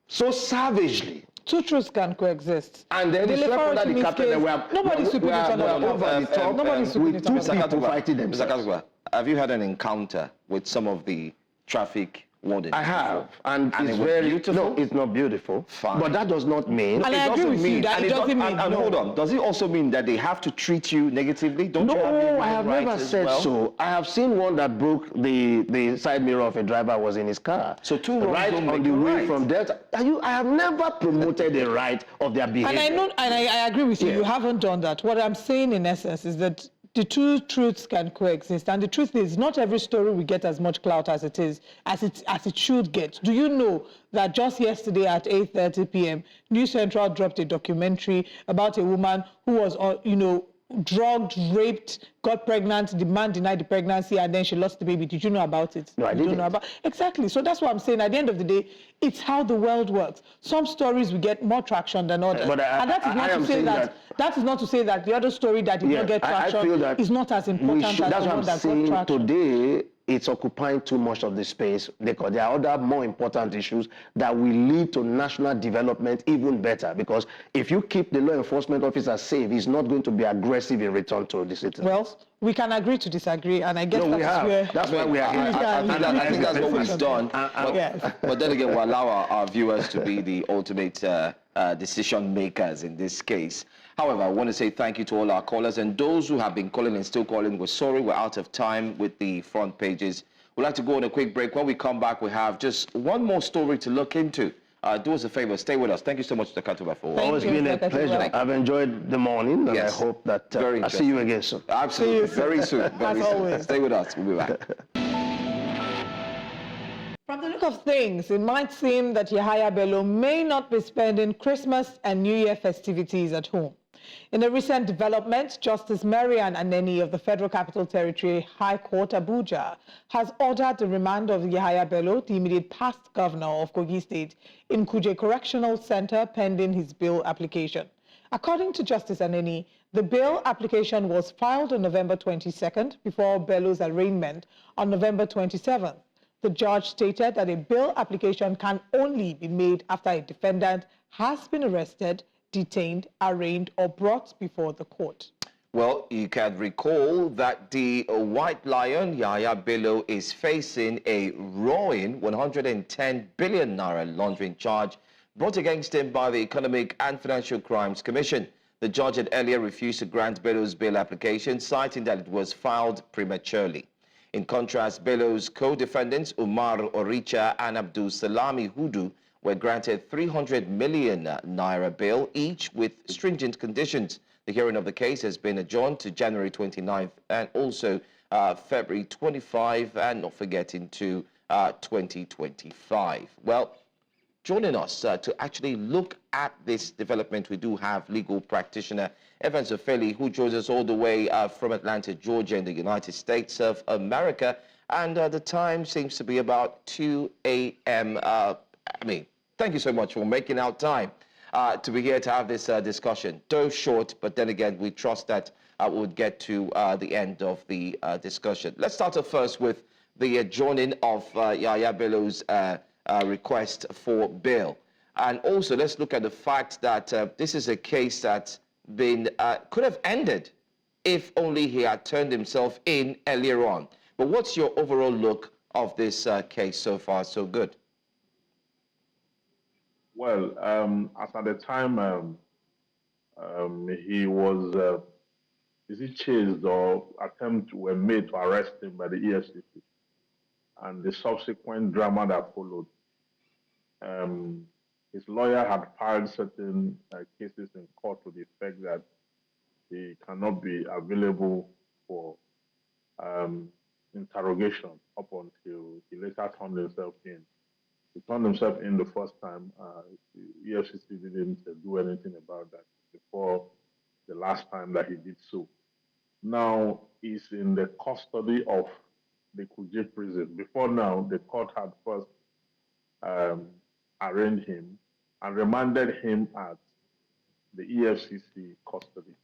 so savagely. Two truths can coexist. And then Dele under the captain that nobody's sweeping it under the top. Nobody's sweeping it under the top. Fighting themselves. Mr. Katuba, have you had an encounter with some of the traffic wardens? I have, and it's very beautiful. No, it's not beautiful. Fine. But that does not mean. And I agree with you that it doesn't mean. And hold on, does it also mean that they have to treat you negatively? Don't you have No, I have never said so. I have seen one that broke the side mirror of a driver was in his car. So two wrongs right don't on make the a way right. from Delta. I have never promoted the right of their behavior. And I know, and I agree with you. You haven't done that. What I'm saying in essence is that the two truths can coexist, and the truth is not every story will get as much clout as it should get. Do you know that just yesterday at 8:30 p.m., News Central dropped a documentary about a woman who was, drugged, raped, got pregnant, the man denied the pregnancy, and then she lost the baby. Did you know about it? No, I didn't. Don't know about exactly. So that's what I'm saying. At the end of the day, it's how the world works. Some stories will get more traction than others, But and that is not to say that is not to say that the other story that did not get traction I feel that is not as important as the one that got traction. Today, it's occupying too much of the space because there are other more important issues that will lead to national development even better. Because if you keep the law enforcement officer safe, he's not going to be aggressive in return to the citizens. Well, we can agree to disagree, and I guess that's why we are here. I think that's what we've done. But then again, we'll allow our viewers to be the ultimate decision makers in this case. However, I want to say thank you to all our callers and those who have been calling and still calling. We're sorry we're out of time with the front pages. We'd like to go on a quick break. When we come back, we have just one more story to look into. Do us a favor, stay with us. Thank you so much, Mr. Katuba, for always been a pleasure. I've enjoyed the morning, and I hope that I'll see you again soon. Absolutely, very soon. Very soon. Stay with us. We'll be back. From the look of things, it might seem that Yahaya Bello may not be spending Christmas and New Year festivities at home. In a recent development, Justice Marian Aneni of the Federal Capital Territory High Court, Abuja, has ordered the remand of Yahaya Bello, the immediate past governor of Kogi State, in Kuje Correctional Center pending his bail application. According to Justice Aneni, the bail application was filed on November 22nd before Bello's arraignment on November 27th. The judge stated that a bail application can only be made after a defendant has been arrested, detained, arraigned, or brought before the court. Well, you can recall that the White Lion, Yahaya Bello, is facing a roaring 110 billion naira laundering charge brought against him by the Economic and Financial Crimes Commission. The judge had earlier refused to grant Bello's bail application, citing that it was filed prematurely. In contrast, Bello's co-defendants, Umar Oricha and Abdul Salami Hudu, were granted 300 million naira bail, each with stringent conditions. The hearing of the case has been adjourned to January 29th and also February 25, and not forgetting to 2025. Well, joining us to actually look at this development, we do have legal practitioner Evans Ofeli, who joins us all the way from Atlanta, Georgia, in the United States of America. And the time seems to be about 2 a.m. Thank you so much for making out time to be here to have this discussion. Though short, but then again, we trust that we would get to the end of the discussion. Let's start off first with the adjourning of Yahaya Bello's request for bail. And also, let's look at the fact that this is a case that could have ended if only he had turned himself in earlier on. But what's your overall look of this case so far, so good? Well, as at the time he was, is he chased or attempts were made to arrest him by the EFCC, and the subsequent drama that followed. His lawyer had filed certain cases in court to the effect that he cannot be available for interrogation up until he later turned himself in. He turned himself in the first time. The EFCC didn't do anything about that before the last time that he did so. Now he's in the custody of the Kuje prison. Before now, the court had first arraigned him and remanded him at the EFCC custody.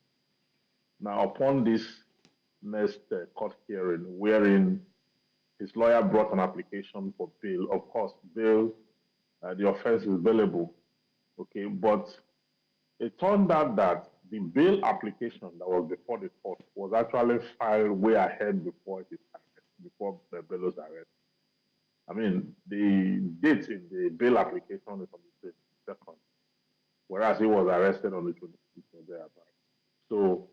Now, upon this next court hearing, wherein his lawyer brought an application for bail, of course, bail, the offense is bailable, okay, but it turned out that the bail application that was before the court was actually filed way ahead before Bello's arrest. I mean, the date in the bail application is on the 22nd, whereas he was arrested on the 26th or thereabouts. So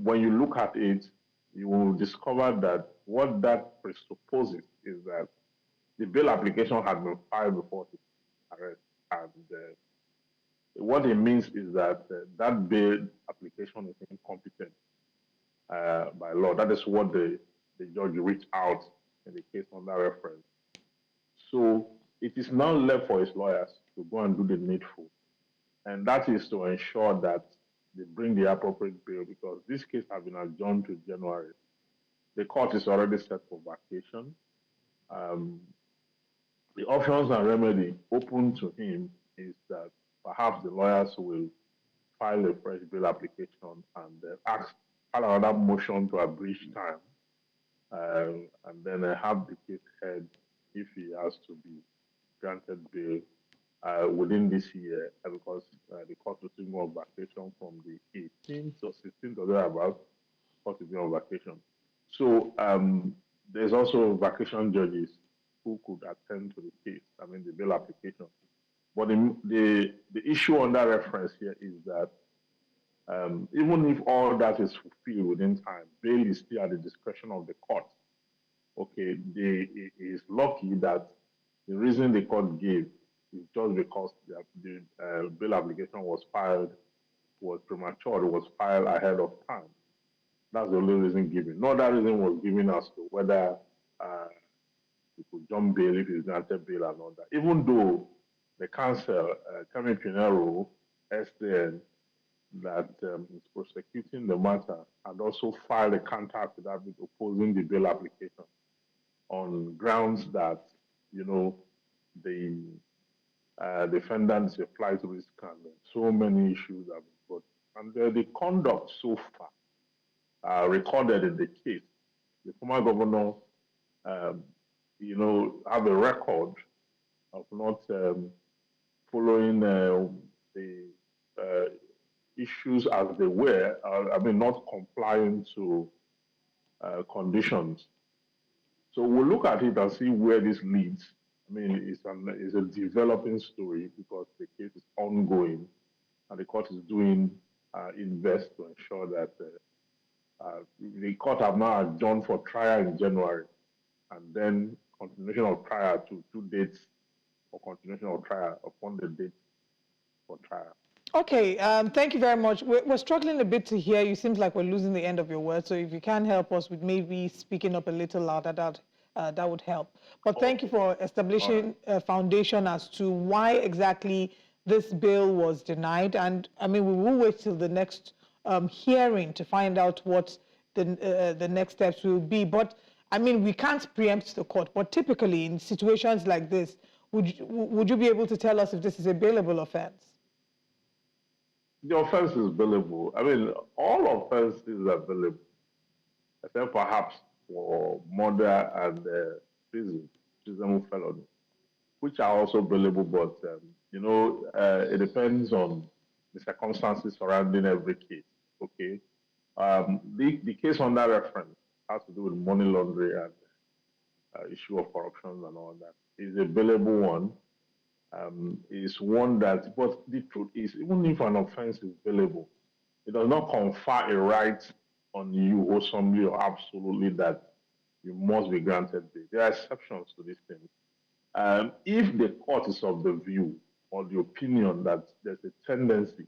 when you look at it, you will discover that what that presupposes is that the bail application had been filed before his arrest. And what it means is that that bail application is incompetent by law. That is what the judge reached out in the case under reference. So it is now left for his lawyers to go and do the needful. And that is to ensure that they bring the appropriate bail, because this case has been adjourned to January. The court is already set for vacation. The options and remedy open to him is that perhaps the lawyers will file a fresh bail application and file another motion to abridge time, and then have the case heard if he has to be granted bail within this year, because the court will still go on vacation from the 18th or 16th or thereabouts. Court will be on vacation. So there's also vacation judges who could attend to the case, I mean the bail application. But the issue on that reference here is that even if all that is fulfilled within time, bail is still at the discretion of the court. Okay, it is lucky that the reason the court gave is just because the bail application was premature, it was filed ahead of time. That's the only reason given. No other reason was given as to whether you could jump bail if it's granted bail or not. Even though the counsel, Kemi Pinero, SDN, that is prosecuting the matter had also filed a counter affidavit opposing the bail application on grounds that, the defendants a flight risk and so many issues have been brought. And the conduct so far recorded in the case, the former governor, have a record of not following the issues as they were, not complying to conditions. So we'll look at it and see where this leads. It's a developing story because the case is ongoing and the court is doing its best to ensure that the court have now adjourned for trial in January and then continuation of trial to 2 dates for continuation of trial upon the date for trial. Okay, thank you very much. We're struggling a bit to hear you. Seems like we're losing the end of your words. So if you can help us with maybe speaking up a little louder, that would help. But thank you for establishing a foundation as to why exactly this bill was denied. And we will wait till the next hearing to find out what the next steps will be. But we can't preempt the court. But typically in situations like this, would you be able to tell us if this is a bailable offense? The offense is bailable. All offenses are bailable, except perhaps for murder and treason felony, which are also bailable, but it depends on the circumstances surrounding every case. Okay, the case under reference has to do with money laundering and issue of corruption and all that. Is a bailable one. Is one that, but the truth is, even if an offense is bailable, it does not confer a right on you or somebody or absolutely that you must be granted bail. There are exceptions to this thing. If the court is of the view or the opinion that there's a tendency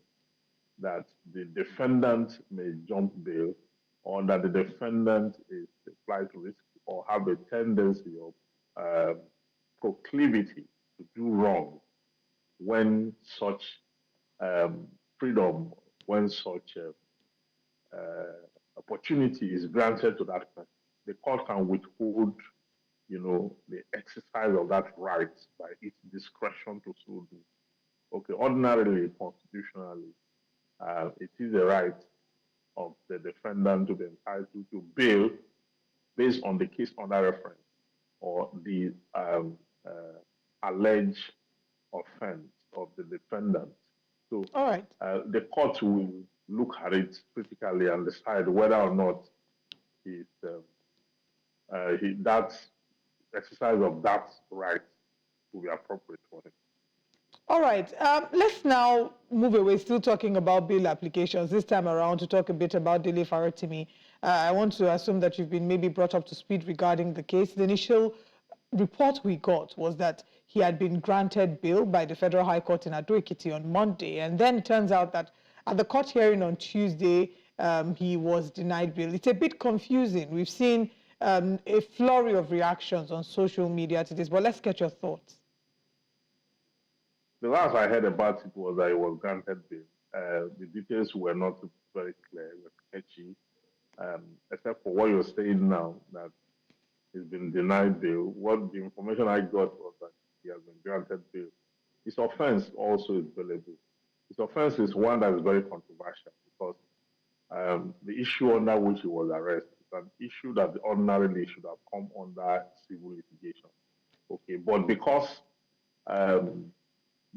that the defendant may jump bail or that the defendant is a flight risk or have a tendency of proclivity to do wrong when such freedom, when such opportunity is granted to that person, the court can withhold, the exercise of that right by its discretion to so do. Okay, ordinarily, constitutionally, it is a right of the defendant to be entitled to bail based on the case under reference or the alleged offense of the defendant. So all right. The court will look at it critically and decide whether or not that exercise of that right will be appropriate for him. All right. Let's now move away, still talking about bail applications, this time around to talk a bit about Dele Farotimi. I want to assume that you've been maybe brought up to speed regarding the case. The initial report we got was that he had been granted bail by the Federal High Court in Ado-Ekiti on Monday. And then it turns out that at the court hearing on Tuesday, he was denied bail. It's a bit confusing. We've seen a flurry of reactions on social media to this, but let's get your thoughts. The last I heard about it was that he was granted bail. The details were not very clear, it was sketchy, except for what you're saying now, that he's been denied bail. What the information I got was that he has been granted bail. His offense also is bailable. His offense is one that is very controversial because the issue under which he was arrested is an issue that ordinarily should have come under civil litigation. Okay, but because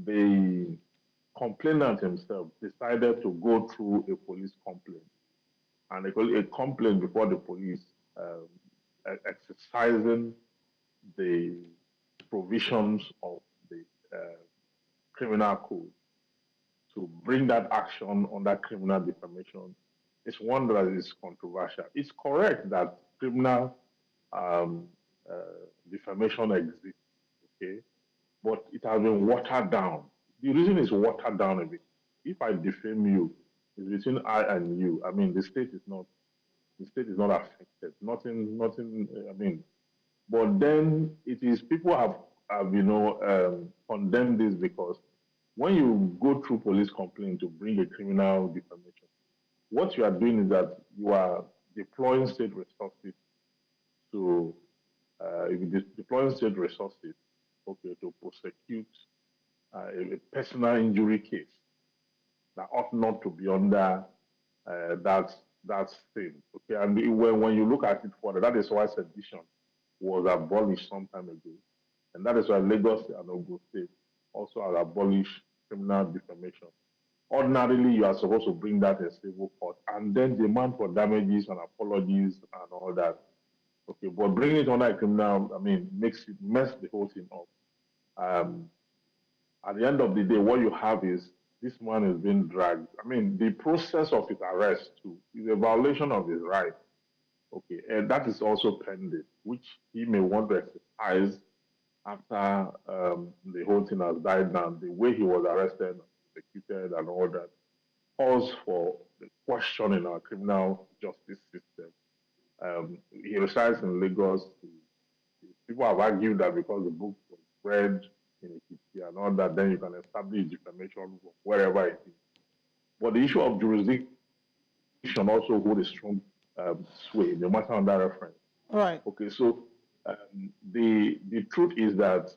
the complainant himself decided to go through a police complaint and a complaint before the police exercising the provisions of the criminal code to bring that action under criminal defamation is one that is controversial. It's correct that criminal defamation exists, okay, but it has been watered down. The reason it's watered down a bit, if I defame you, it's between I and you. The state is not affected. Nothing. But then it is people have condemned this because when you go through police complaint to bring a criminal defamation what you are doing is that you are deploying state resources to, deploying state resources, okay, to prosecute a personal injury case that ought not to be under that thing. Okay, and when you look at it further, that is why sedition was abolished some time ago, and that is why Lagos and Ogun State also have abolished criminal defamation. Ordinarily, you are supposed to bring that in civil court and then demand for damages and apologies and all that. Okay, but bringing it under a criminal, mess the whole thing up. At the end of the day, what you have is this man is being dragged. The process of his arrest too is a violation of his right. Okay, and that is also pending, which he may want to exercise after the whole thing has died down. The way he was arrested, executed, and all that calls for the question in our criminal justice system. He resides in Lagos. People have argued that because the book was read in Ekiti and all that, then you can establish defamation wherever it is. But the issue of jurisdiction also hold a strong sway, no matter on that reference. Right. Okay, so the truth is that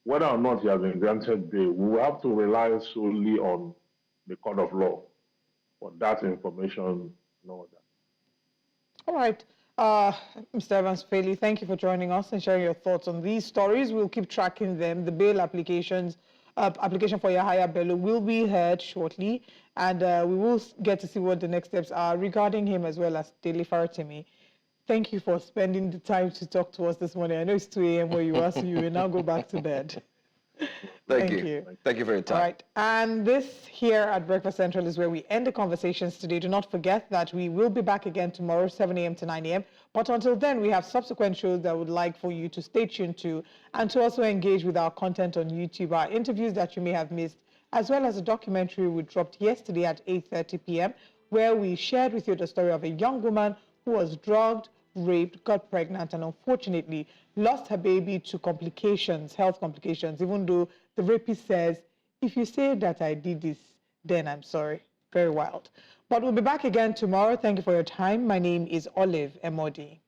whether or not he has been granted bail, we will have to rely solely on the court of law for that information and all that. All right. Mr. Evans-Fairley, thank you for joining us and sharing your thoughts on these stories. We'll keep tracking them. The bail application for Yahaya Bello will be heard shortly, and we will get to see what the next steps are regarding him as well as Dele Farotimi. Thank you for spending the time to talk to us this morning. I know it's 2 a.m. where you are, so you will now go back to bed. Thank you. Thank you for your time. All right. And this here at Breakfast Central is where we end the conversations today. Do not forget that we will be back again tomorrow, 7 a.m. to 9 a.m. But until then, we have subsequent shows that I would like for you to stay tuned to and to also engage with our content on YouTube, our interviews that you may have missed, as well as a documentary we dropped yesterday at 8:30 p.m., where we shared with you the story of a young woman who was drugged, raped, got pregnant, and unfortunately lost her baby to complications, health complications, even though the rapist says, if you say that I did this, then I'm sorry. Very wild. But we'll be back again tomorrow. Thank you for your time. My name is Olive Emodi.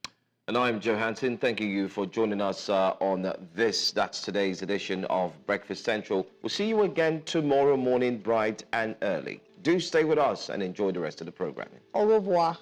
And I'm Joe Hansen. Thanking you for joining us on that's today's edition of Breakfast Central. We'll see you again tomorrow morning, bright and early. Do stay with us and enjoy the rest of the programming. Au revoir.